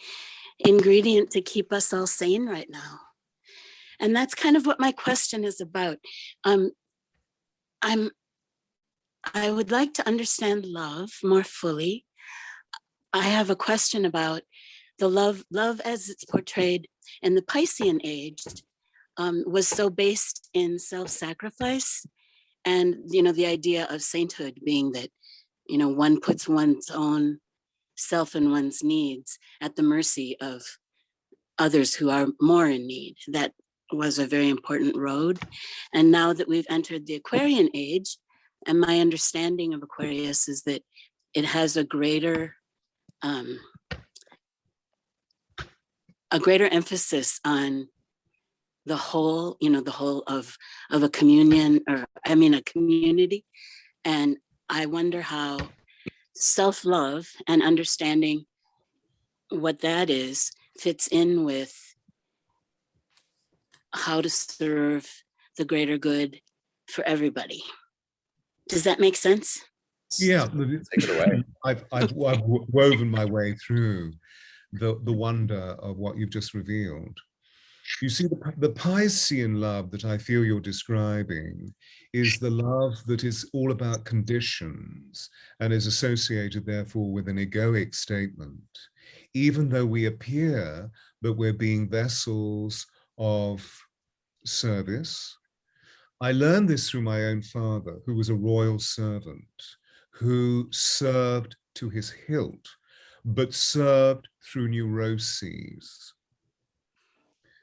ingredient to keep us all sane right now. And that's kind of what my question is about. I would like to understand love more fully. I have a question about the love as it's portrayed in the Piscean age was so based in self-sacrifice, and the idea of sainthood being that one puts one's own self and one's needs at the mercy of others who are more in need. That was a very important road. And now that we've entered the Aquarian age, and my understanding of Aquarius is that it has a greater emphasis on the whole, the whole of a communion, or a community. And I wonder how self-love and understanding what that is fits in with how to serve the greater good for everybody. Does that make sense? Yeah, Take it away. I've woven my way through the wonder of what you've just revealed. You see, the Piscean love that I feel you're describing is the love that is all about conditions and is associated, therefore, with an egoic statement, even though we appear that we're being vessels of service. I learned this through my own father, who was a royal servant, who served to his hilt, but served through neuroses,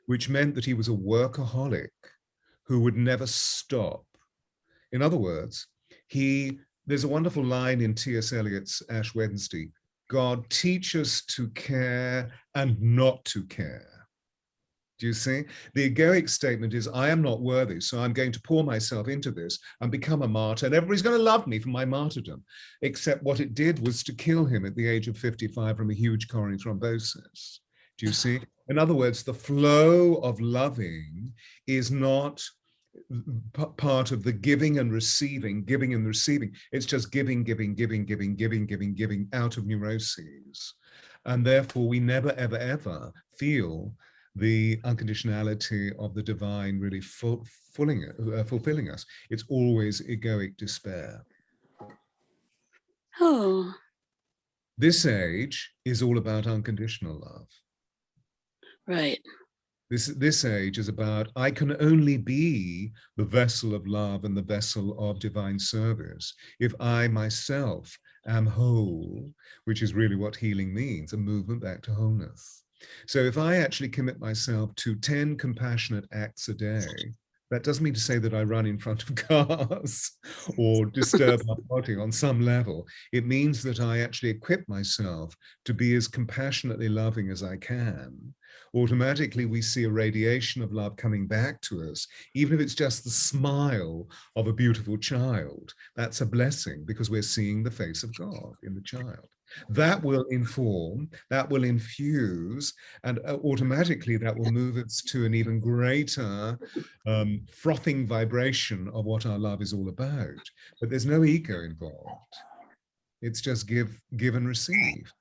which meant that he was a workaholic who would never stop. In other words, there's a wonderful line in T.S. Eliot's Ash Wednesday, God, teach us to care and not to care. Do you see? The egoic statement is, I am not worthy, so I'm going to pour myself into this and become a martyr, and everybody's going to love me for my martyrdom. Except what it did was to kill him at the age of 55 from a huge coronary thrombosis. Do you see? In other words, the flow of loving is not part of the giving and receiving. It's just giving out of neuroses. And therefore, we never, ever, ever feel the unconditionality of the divine really fulfilling us. It's always egoic despair. Oh. This age is all about unconditional love. Right. This age is about, I can only be the vessel of love and the vessel of divine service if I myself am whole, which is really what healing means, a movement back to wholeness. So if I actually commit myself to 10 compassionate acts a day, that doesn't mean to say that I run in front of cars or disturb my body on some level. It means that I actually equip myself to be as compassionately loving as I can. Automatically, we see a radiation of love coming back to us, even if it's just the smile of a beautiful child. That's a blessing because we're seeing the face of God in the child. That will inform, that will infuse, and automatically that will move us to an even greater frothing vibration of what our love is all about. But there's no ego involved. It's just give and receive.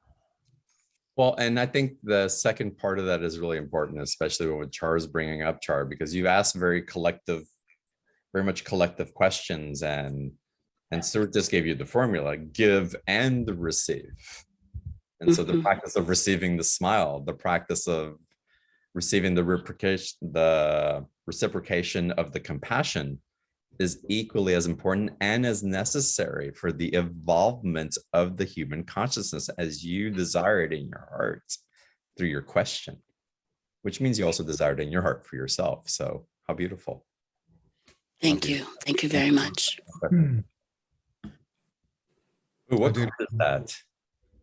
Well, and I think the second part of that is really important, especially with Char's bringing up Char, because you asked very much collective questions, and Stewart just gave you the formula, give and receive. And so the practice of receiving the smile, the practice of receiving the reciprocation of the compassion is equally as important and as necessary for the evolvement of the human consciousness as you desire it in your heart through your question, which means you also desire it in your heart for yourself. So how beautiful. Thank you. Thank you very much. Ooh, what card is that?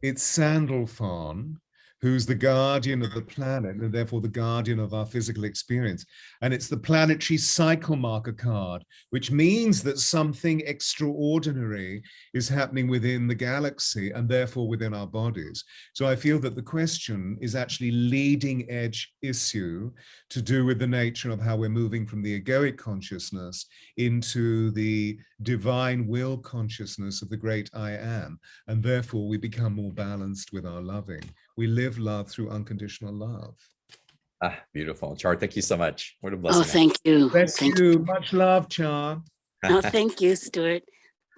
It's Sandalphon, who's the guardian of the planet and therefore the guardian of our physical experience. And it's the planetary cycle marker card, which means that something extraordinary is happening within the galaxy and therefore within our bodies. So I feel that the question is actually leading edge issue to do with the nature of how we're moving from the egoic consciousness into the divine will consciousness of the great I am. And therefore we become more balanced with our loving. We live love through unconditional love. Ah, beautiful. Char, thank you so much. What a Oh, blessing. thank you. Bless Thank you. Much love, Char. Oh, thank you, Stuart.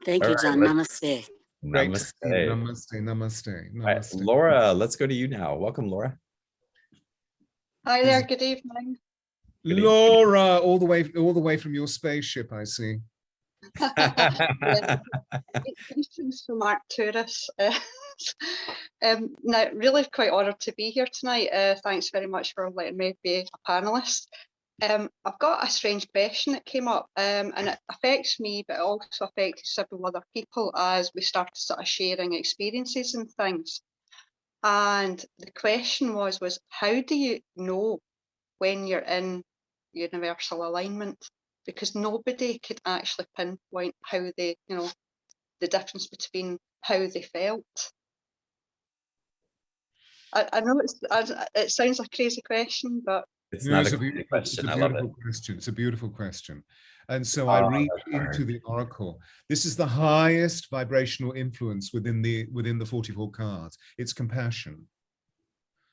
Thank All you, right, John. let's- Namaste. Great to see you. Namaste. Namaste, namaste, All right, namaste. Laura, let's go to you now. Welcome, Laura. Hi there, good evening. Good evening. Laura, all the way from your spaceship, I see. Greetings from Arcturus. Now, really quite honoured to be here tonight. Thanks very much for letting me be a panellist. I've got a strange question that came up, and it affects me, but it also affects several other people as we started sort of sharing experiences and things. And the question was how do you know when you're in universal alignment? Because nobody could actually pinpoint how they, the difference between how they felt. I know it sounds a crazy question, but It's No, not it's a crazy question. it's a I love it. beautiful question. It's a beautiful question. And so I reach that's into hard. the oracle. This is the highest vibrational influence within the 44 cards. It's compassion.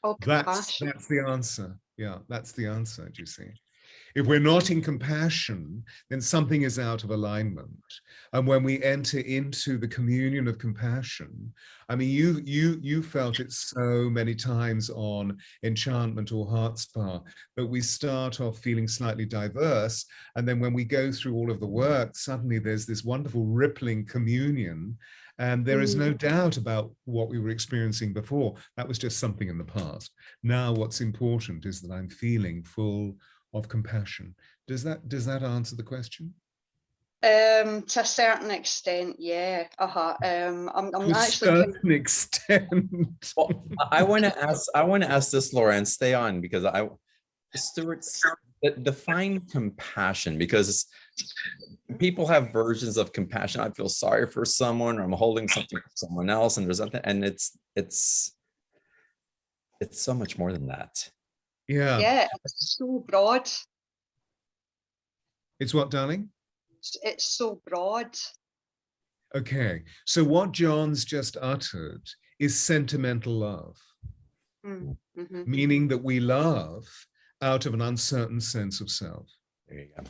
oh, That's compassion. the answer. Yeah, that's the answer, do you see? If we're not in compassion, then something is out of alignment. And when we enter into the communion of compassion, I mean, you felt it so many times on Enchantment or Heart Spa, that we start off feeling slightly diverse. And then when we go through all of the work, suddenly there's this wonderful rippling communion. And there is no doubt about what we were experiencing before. That was just something in the past. Now what's important is that I'm feeling full of compassion. Does that answer the question? To a certain extent, yeah. I'm To a actually certain extent. Well, I want to ask this, Laura, and stay on because Stewart, define compassion, because people have versions of compassion. I feel sorry for someone, or I'm holding something for someone else, and there's nothing, and it's so much more than that. Yeah. It's so broad. It's what, darling? It's so broad. Okay. So what John's just uttered is sentimental love, meaning that we love out of an uncertain sense of self. There you go.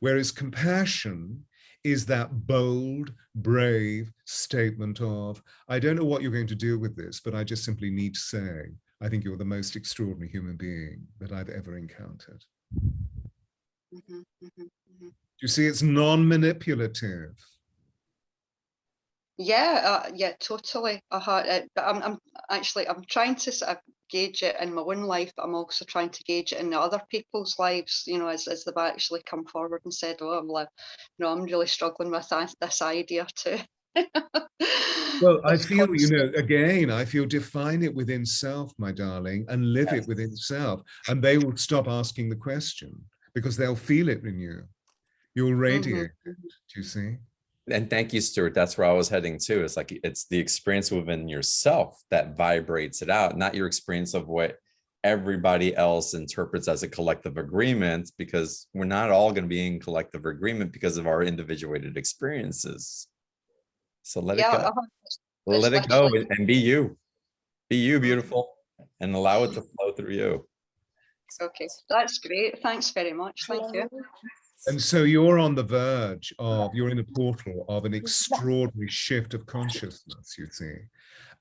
Whereas compassion is that bold, brave statement of, I don't know what you're going to do with this, but I just simply need to say, I think you're the most extraordinary human being that I've ever encountered. You see, it's non-manipulative. Yeah, totally. But I'm trying to sort of gauge it in my own life, but I'm also trying to gauge it in other people's lives, as they've actually come forward and said, oh, I'm really struggling with this idea too. Well, I feel, again, I feel define it within self, my darling, and live it within self. And they will stop asking the question because they'll feel it in you. You'll radiate it, do you see? And thank you, Stewart. That's where I was heading to. It's like, it's the experience within yourself that vibrates it out, not your experience of what everybody else interprets as a collective agreement, because we're not all going to be in collective agreement because of our individuated experiences. So let it go. Let it go and be you. Be you, beautiful, and allow it to flow through you. Okay, that's great. Thanks very much. Thank you. And so you're on the verge of, you're in a portal of an extraordinary shift of consciousness, you see.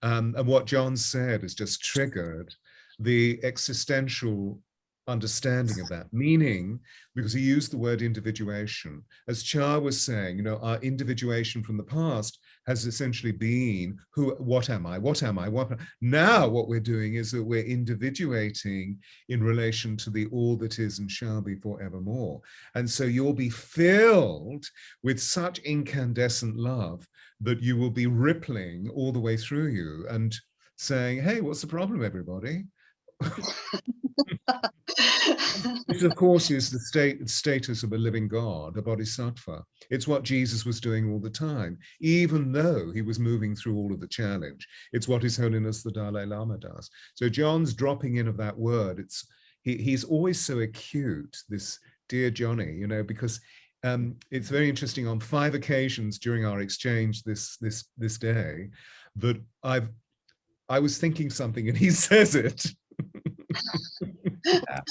And what John said has just triggered the existential understanding of that, meaning, because he used the word individuation, as Char was saying, our individuation from the past has essentially been what am I? What am I? Now what we're doing is that we're individuating in relation to the all that is and shall be forevermore. And so you'll be filled with such incandescent love that you will be rippling all the way through you and saying, hey, what's the problem, everybody? Which, of course, is the status of a living God, a bodhisattva. It's what Jesus was doing all the time, even though he was moving through all of the challenge. It's what His Holiness the Dalai Lama does. So John's dropping in of that word. He's always so acute, this dear Johnny, you know, because it's very interesting. On 5 occasions during our exchange this day, that I was thinking something and he says it. Yeah.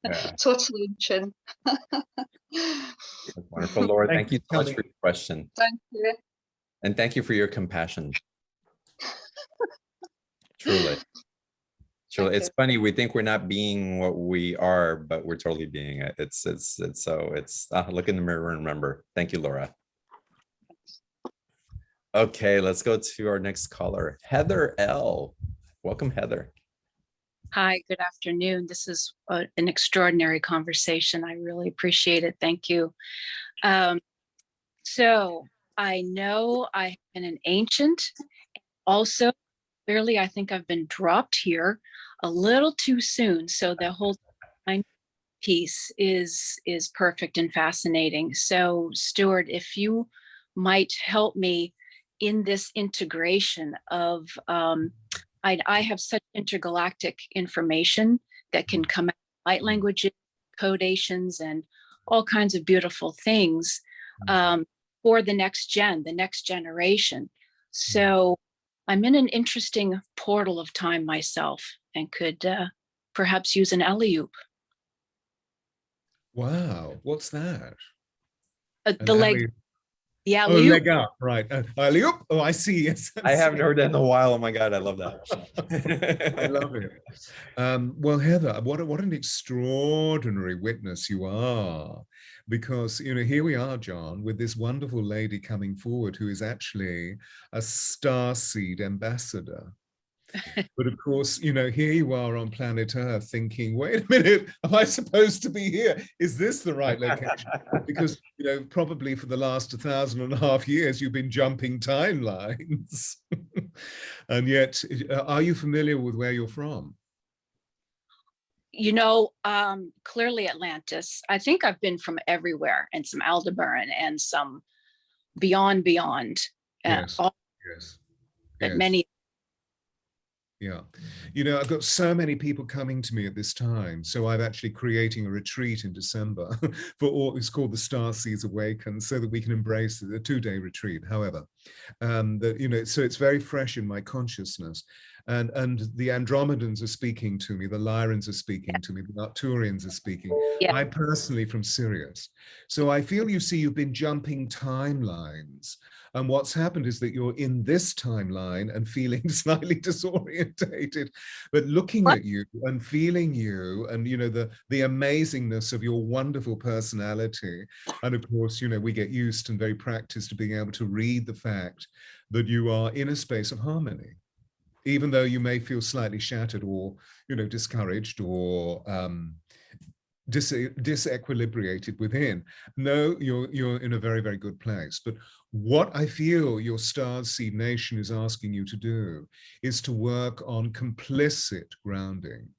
Yeah. Totally in tune. That's wonderful, Laura. Thank you so much for your question. Thank you. And thank you for your compassion. Truly. Truly. It's funny, we think we're not being what we are, but we're totally being it. It's look in the mirror and remember. Thank you, Laura. Okay, let's go to our next caller, Heather L. Welcome, Heather. Hi, good afternoon. This is an extraordinary conversation. I really appreciate it. Thank you. So I know I've been an ancient. Also, clearly, I think I've been dropped here a little too soon. So the whole piece is perfect and fascinating. So Stewart, if you might help me in this integration of I have such intergalactic information that can come out light languages, codations, and all kinds of beautiful things for the next generation. So I'm in an interesting portal of time myself and could perhaps use an alley-oop. Wow, what's that? The leg. Yeah, oh, leg up, right. Alley-oop. Oh, I see. Yes, I haven't heard that in a while. Oh my God, I love that. I love it. Well, Heather, what an extraordinary witness you are, because you know here we are, John, with this wonderful lady coming forward who is actually a starseed ambassador. But of course, you know, here you are on planet Earth thinking, wait a minute, am I supposed to be here? Is this the right location? Because, you know, probably for the last 1,500 years, you've been jumping timelines. And yet, are you familiar with where you're from? You know, clearly Atlantis. I think I've been from everywhere, and some Aldebaran and some beyond. Yes, All, yes. but Yes. many. Yeah. You know, I've got so many people coming to me at this time. So I'm actually creating a retreat in December for all, it's called the Star Seeds Awaken, so that we can embrace the 2-day retreat, however. You know, so it's very fresh in my consciousness. And the Andromedans are speaking to me, the Lyrans are speaking to me, the Arcturians are speaking. Yeah. I'm personally from Sirius. So I feel, you see, you've been jumping timelines. And what's happened is that you're in this timeline and feeling slightly disorientated, but looking at you and feeling you and, you know, the amazingness of your wonderful personality. And of course, you know, we get used and very practiced to being able to read the fact that you are in a space of harmony, even though you may feel slightly shattered or, you know, discouraged or disequilibrated within. No, you're in a very, very good place. But what I feel your Stars Seed Nation is asking you to do is to work on complicit grounding.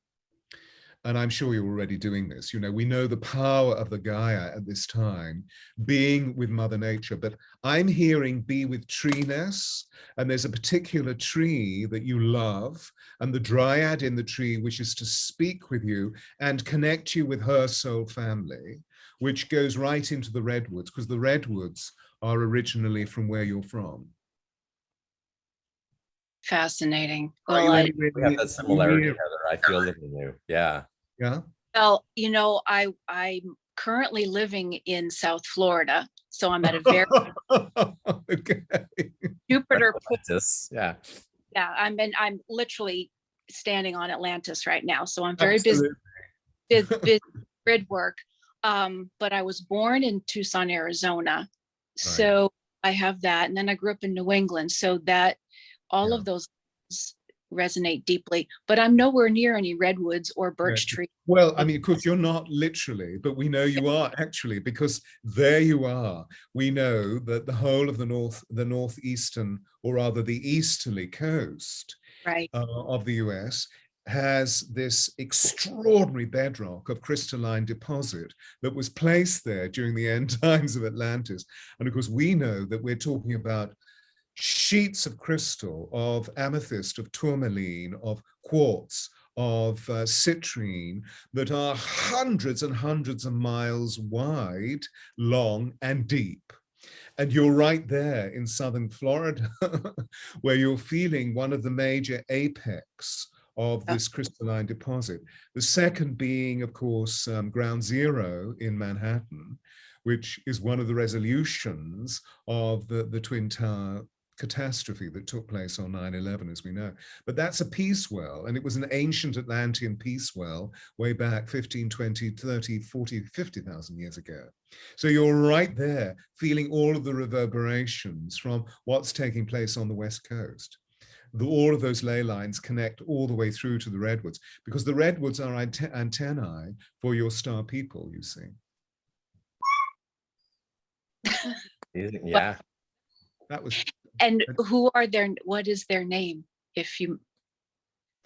And I'm sure you're already doing this. You know, we know the power of the Gaia at this time, being with Mother Nature, but I'm hearing be with treeness, and there's a particular tree that you love, and the dryad in the tree wishes to speak with you and connect you with her soul family, which goes right into the redwoods, because the redwoods are originally from where you're from. Fascinating. Well, Well, we have that similarity, Heather. I feel it in you. Yeah. Yeah. well, you know, I'm currently living in South Florida, so I'm at a very Okay. Jupiter. Atlantis. Yeah. Yeah, I'm literally standing on Atlantis right now, so I'm very Absolutely. busy grid work. But I was born in Tucson, Arizona, so I have that. And then I grew up in New England. So that all of those resonate deeply, but I'm nowhere near any redwoods or birch trees. Well, I mean, of course, you're not literally, but we know you are actually, because there you are. We know that the whole of the northeastern, or rather the easterly coast of the US has this extraordinary bedrock of crystalline deposit that was placed there during the end times of Atlantis. And of course, we know that we're talking about sheets of crystal, of amethyst, of tourmaline, of quartz, of citrine, that are hundreds and hundreds of miles wide, long, and deep. And you're right there in southern Florida, where you're feeling one of the major apex of this crystalline deposit. The second being, of course, Ground Zero in Manhattan, which is one of the resolutions of the Twin Tower catastrophe that took place on 9/11, as we know. But that's a peace well, and it was an ancient Atlantean peace well way back 15, 20, 30, 40, 50,000 years ago. So you're right there feeling all of the reverberations from what's taking place on the West Coast. All of those ley lines connect all the way through to the redwoods, because the redwoods are antennae for your star people, you see. Yeah. That was. And what is their name? If you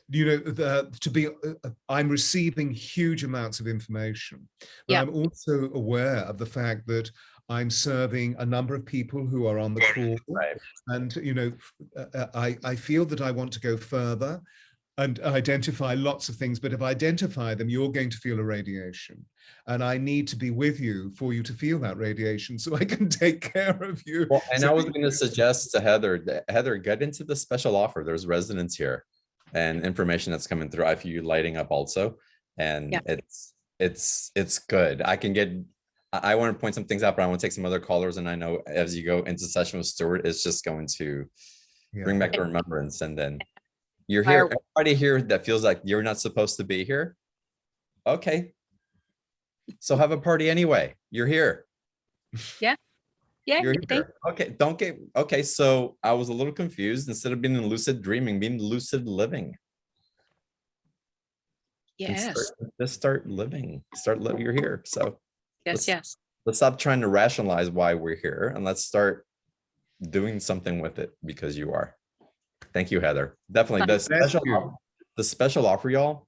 know, I'm receiving huge amounts of information, but I'm also aware of the fact that I'm serving a number of people who are on the call, and you know, I feel that I want to go further and identify lots of things, but if I identify them, you're going to feel a radiation. And I need to be with you for you to feel that radiation so I can take care of you. Well, and so I was going to suggest to Heather, get into the special offer. There's residents here and information that's coming through. I feel you lighting up also. And it's good. I want to point some things out, but I want to take some other callers. And I know as you go into session with Stewart, it's just going to bring back the remembrance. And then you're here, everybody here that feels like you're not supposed to be here. Okay. So have a party anyway. You're here. Yeah. You're here. Okay. So I was a little confused. Instead of being in lucid dreaming, being lucid living. Yes. Just start living. You're here. So yes. Let's stop trying to rationalize why we're here, and let's start doing something with it, because you are. Thank you, Heather. Definitely the special offer, y'all.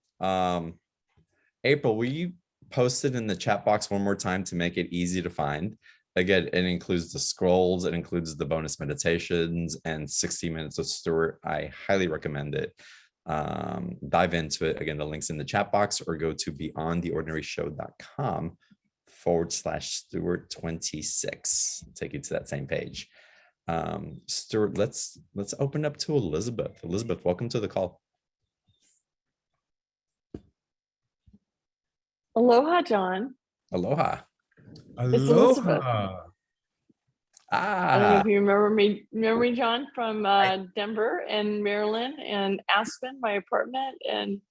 April, will you post it in the chat box one more time to make it easy to find? Again, it includes the scrolls, it includes the bonus meditations, and 60 minutes with Stewart. I highly recommend it. Dive into it. Again, the link's in the chat box, or go to beyondtheordinaryshow.com/Stewart26. Take you to that same page. Stewart, let's open up to Elizabeth. Elizabeth, welcome to the call. Aloha, John. Aloha. Aloha. I don't know if you remember me, John, from Denver and Maryland and Aspen, my apartment. And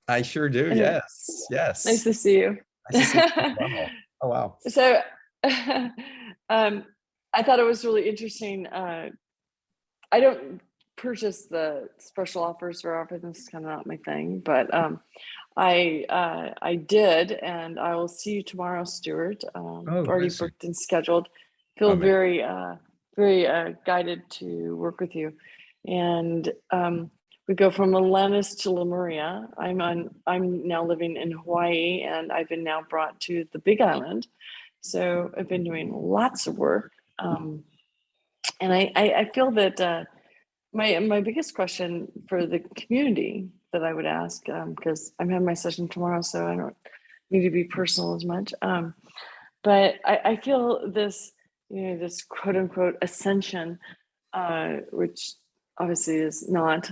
I sure do. Yes. Nice to see you. Nice to see you. Wow. Oh, wow. So I thought it was really interesting. I don't purchase the special offers very often. This is kind of not my thing, but I did, and I will see you tomorrow, Stewart. Already booked and scheduled. Feel very guided to work with you, and we go from Atlantis to Lemuria. I'm now living in Hawaii, and I've been now brought to the Big Island. So I've been doing lots of work, and I feel that my biggest question for the community that I would ask, because I'm having my session tomorrow, so I don't need to be personal as much. But I feel this, this quote unquote ascension, which obviously is not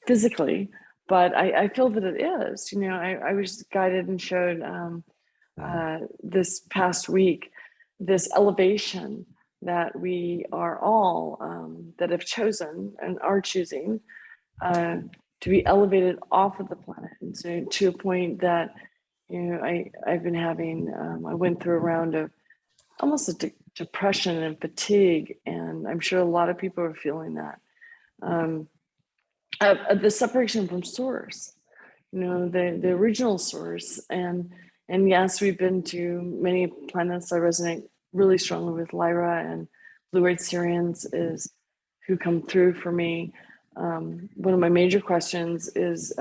physically, but I feel that it is. I was guided and showed this past week this elevation that we are all that have chosen and are choosing to be elevated off of the planet, and so to a point that I've been having. I went through a round of almost a depression and fatigue, and I'm sure a lot of people are feeling that. The separation from source, you know, the original source, and yes, we've been to many planets. I resonate really strongly with Lyra, and blue-eyed Syrians is who come through for me. One of my major questions is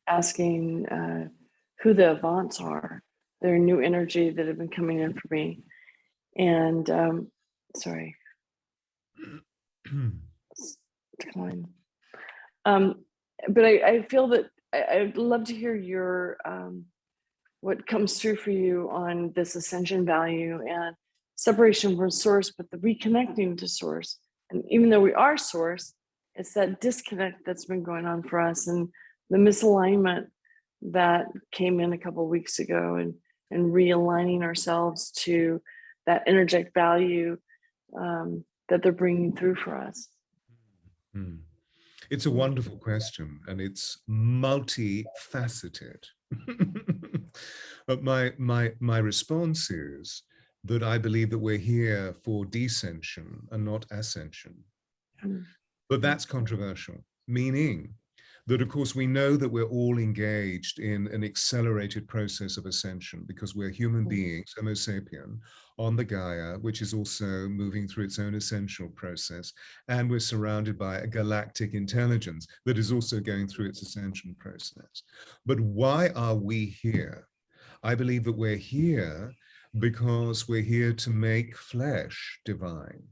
asking who the Avants are. They're new energy that have been coming in for me. And sorry. Decline. But I feel that I'd love to hear your what comes through for you on this ascension value and separation from source, but the reconnecting to source. And even though we are source, it's that disconnect that's been going on for us, and the misalignment that came in a couple of weeks ago, and realigning ourselves to that energetic value that they're bringing through for us. It's a wonderful question, and it's multifaceted. But my response is that I believe that we're here for descension and not ascension. But that's controversial, meaning that, of course, we know that we're all engaged in an accelerated process of ascension because we're human beings, Homo sapien, on the Gaia, which is also moving through its own essential process. And we're surrounded by a galactic intelligence that is also going through its ascension process. But why are we here? I believe that we're here because we're here to make flesh divine.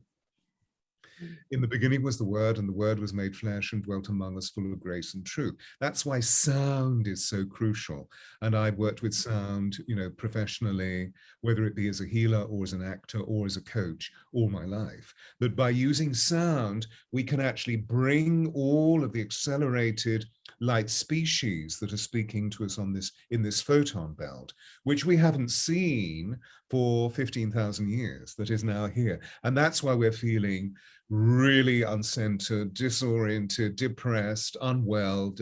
In the beginning was the Word, and the Word was made flesh and dwelt among us, full of grace and truth. That's why sound is so crucial. And I've worked with sound, you know, professionally, whether it be as a healer or as an actor or as a coach all my life. That by using sound, we can actually bring all of the accelerated light species that are speaking to us on in this photon belt, which we haven't seen for 15,000 years, that is now here. And that's why we're feeling really uncentered, disoriented, depressed, unwell,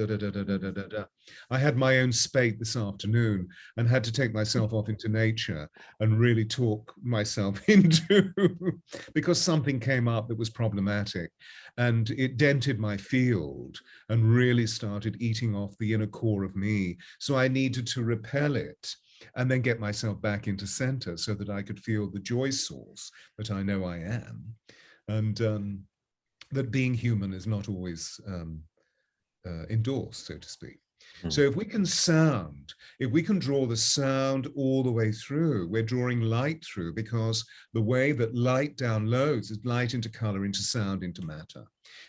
I had my own spate this afternoon and had to take myself off into nature and really talk myself into, because something came up that was problematic, and it dented my field and really started eating off the inner core of me. So I needed to repel it and then get myself back into center so that I could feel the joy source that I know I am. And that being human is not always endorsed, so to speak. So if we can sound, if we can draw the sound all the way through, we're drawing light through, because the way that light downloads is light into color, into sound, into matter.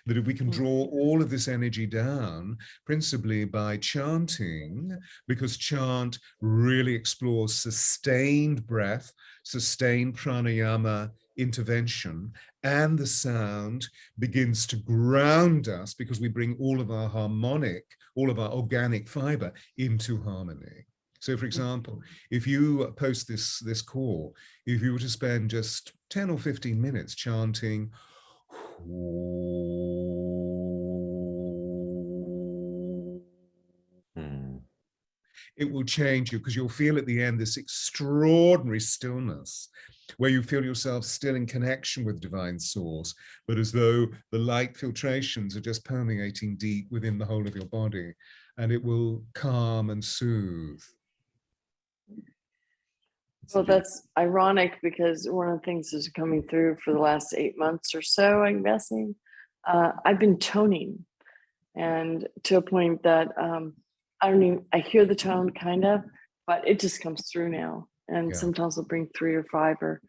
That if we can draw all of this energy down, principally by chanting, because chant really explores sustained breath, sustained pranayama intervention, and the sound begins to ground us because we bring all of our harmonic, all of our organic fiber into harmony. So for example, if you post this call, if you were to spend just 10 or 15 minutes chanting, it will change you, because you'll feel at the end this extraordinary stillness where you feel yourself still in connection with divine source, but as though the light filtrations are just permeating deep within the whole of your body, and it will calm and soothe. Well, that's ironic, because one of the things that's coming through for the last 8 months or so, I'm guessing, I've been toning, and to a point that I hear the tone kind of, but it just comes through now. And sometimes I'll bring 3 or 5, or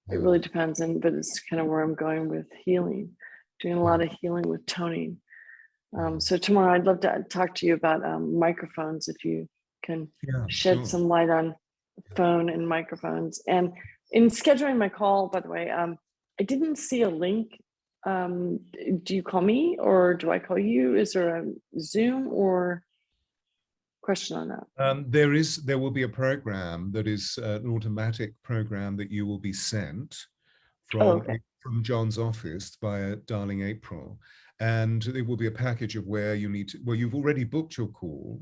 it really depends. But it's kind of where I'm going with healing, doing a lot of healing with toning. So tomorrow I'd love to talk to you about microphones, if you can shed some light on phone and microphones. And in scheduling my call, by the way, I didn't see a link. Do you call me or do I call you? Is there a Zoom or question on that? There will be a program that is an automatic program that you will be sent from John's office by darling April, and it will be a package of where you need to, well, you've already booked your call.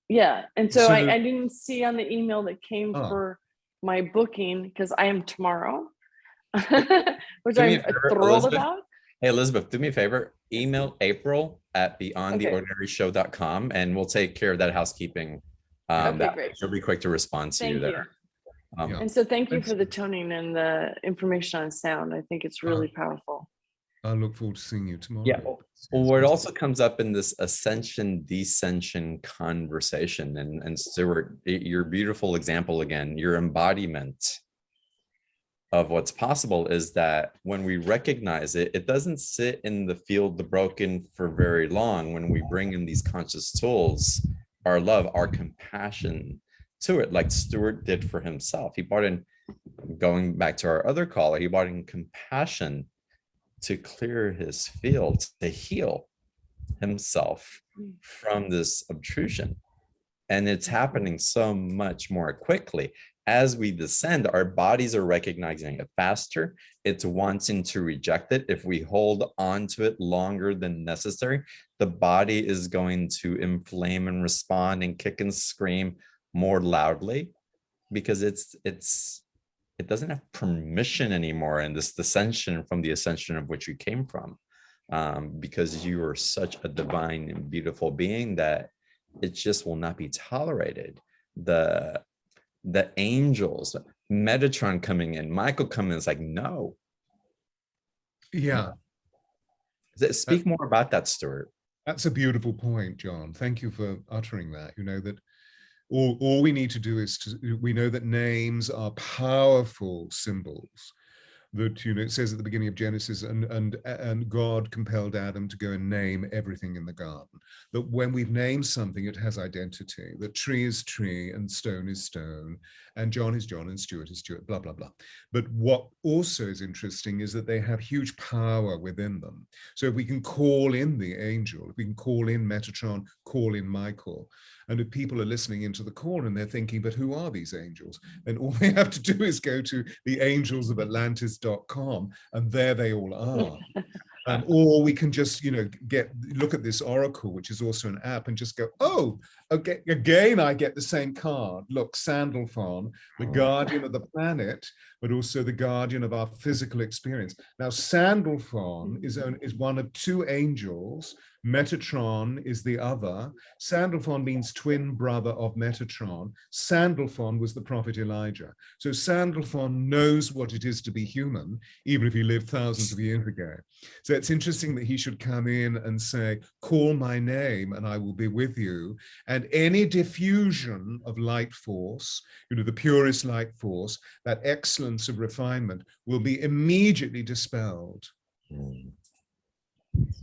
Yeah, and so I didn't see on the email that came for my booking, because I am tomorrow. which Do me I'm a favor, thrilled Elizabeth. about. Hey, Elizabeth, do me a favor. Email April at beyondtheordinaryshow.com and we'll take care of that housekeeping. Okay, great. She'll be quick to respond to you Thank you. there. Yeah. And so thank you for the toning and the information on sound. I think it's really powerful. I look forward to seeing you tomorrow. Yeah. Well, what also comes up in this ascension descension conversation, and Stewart, your beautiful example again, your embodiment of what's possible is that when we recognize it, it doesn't sit in the field the broken for very long. When we bring in these conscious tools, our love, our compassion to it, like Stewart did for himself. He brought in, going back to our other caller, he brought in compassion to clear his field, to heal himself from this obtrusion. And it's happening so much more quickly. As we descend, our bodies are recognizing it faster. It's wanting to reject it. If we hold on to it longer than necessary, the body is going to inflame and respond and kick and scream more loudly because it doesn't have permission anymore in this descension from the ascension of which you came from, because you are such a divine and beautiful being that it just will not be tolerated. The angels, Metatron coming in, Michael coming in, it's like, no. Yeah. Speak more about that, Stewart. That's a beautiful point, John. Thank you for uttering that. You know, that all we need to do is we know that names are powerful symbols. That, you know, it says at the beginning of Genesis, and God compelled Adam to go and name everything in the garden. That when we've named something, it has identity. That tree is tree and stone is stone, and John is John and Stewart is Stewart, blah, blah, blah. But what also is interesting is that they have huge power within them. So if we can call in the angel, if we can call in Metatron, call in Michael, and if people are listening into the call and they're thinking, but who are these angels? Then all they have to do is go to theangelsofAtlantis.com, and there they all are. Or we can just, you know, look at this oracle, which is also an app, and just go, oh, okay, again, I get the same card. Look, Sandalphon, the guardian of the planet, but also the guardian of our physical experience. Now, Sandalphon is one of two angels. Metatron is the other. Sandalphon means twin brother of Metatron. Sandalphon was the prophet Elijah. So Sandalphon knows what it is to be human, even if he lived thousands of years ago. So it's interesting that he should come in and say, call my name and I will be with you. And any diffusion of light force, you know, the purest light force, that excellence of refinement will be immediately dispelled.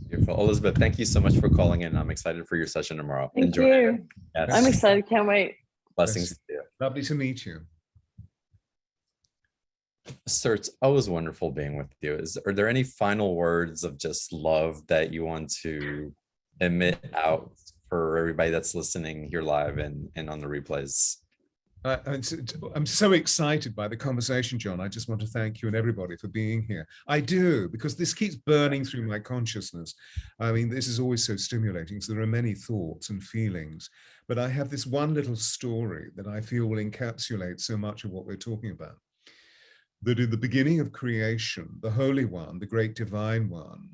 Beautiful. Elizabeth, thank you so much for calling in. I'm excited for your session tomorrow. Thank Enjoy. you. Yes. I'm excited. Can't wait. Blessings to you. Lovely to meet you. Sir, it's always wonderful being with you. Are there any final words of just love that you want to emit out for everybody that's listening here live and on the replays? I'm so excited by the conversation, John. I just want to thank you and everybody for being here. I do, because this keeps burning through my consciousness. I mean, this is always so stimulating. So there are many thoughts and feelings, but I have this one little story that I feel will encapsulate so much of what we're talking about. That in the beginning of creation, the Holy One, the great divine one,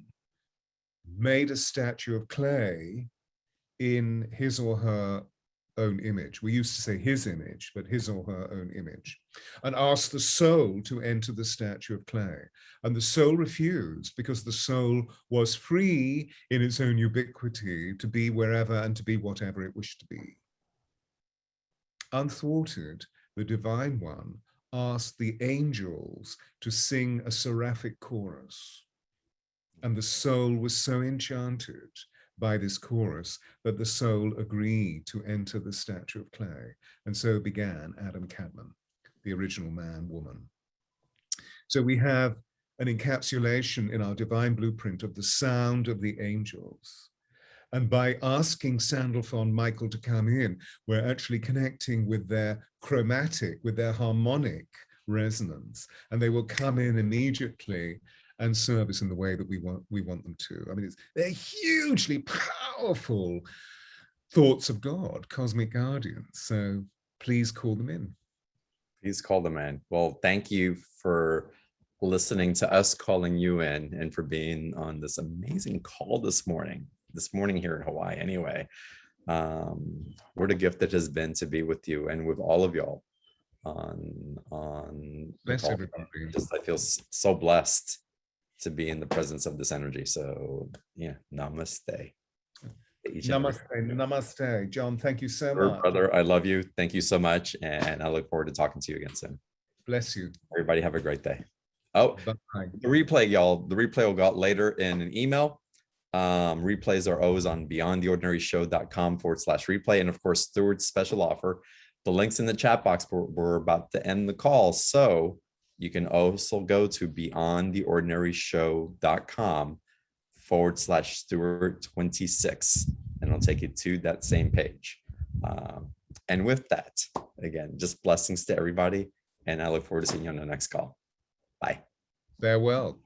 made a statue of clay in his or her own image. We used to say his image, but his or her own image, and asked the soul to enter the statue of clay. And the soul refused, because the soul was free in its own ubiquity to be wherever and to be whatever it wished to be. Unthwarted, the divine one asked the angels to sing a seraphic chorus. And the soul was so enchanted by this chorus that the soul agreed to enter the statue of clay. And so began Adam Cadman, the original man, woman. So we have an encapsulation in our divine blueprint of the sound of the angels. And by asking Sandalphon, Michael to come in, we're actually connecting with their chromatic, with their harmonic resonance. And they will come in immediately and serve us in the way that we want them to. I mean, they're hugely powerful thoughts of God, cosmic guardians. So please call them in. Please call them in. Well, thank you for listening to us calling you in and for being on this amazing call this morning here in Hawaii. Anyway, what a gift it has been to be with you and with all of y'all on Bless the call. everybody. I feel so blessed to be in the presence of this energy. So yeah, namaste. Namaste. John, thank you so much. Brother, I love you. Thank you so much. And I look forward to talking to you again soon. Bless you. Everybody have a great day. Oh, bye. The replay, y'all. The replay will go out later in an email. Replays are always on beyondtheordinaryshow.com/replay. And of course, Stewart's special offer. The link's in the chat box. We're about to end the call. So you can also go to beyondtheordinaryshow.com/Stewart26, and it'll take you to that same page. And with that, again, just blessings to everybody. And I look forward to seeing you on the next call. Bye. Farewell.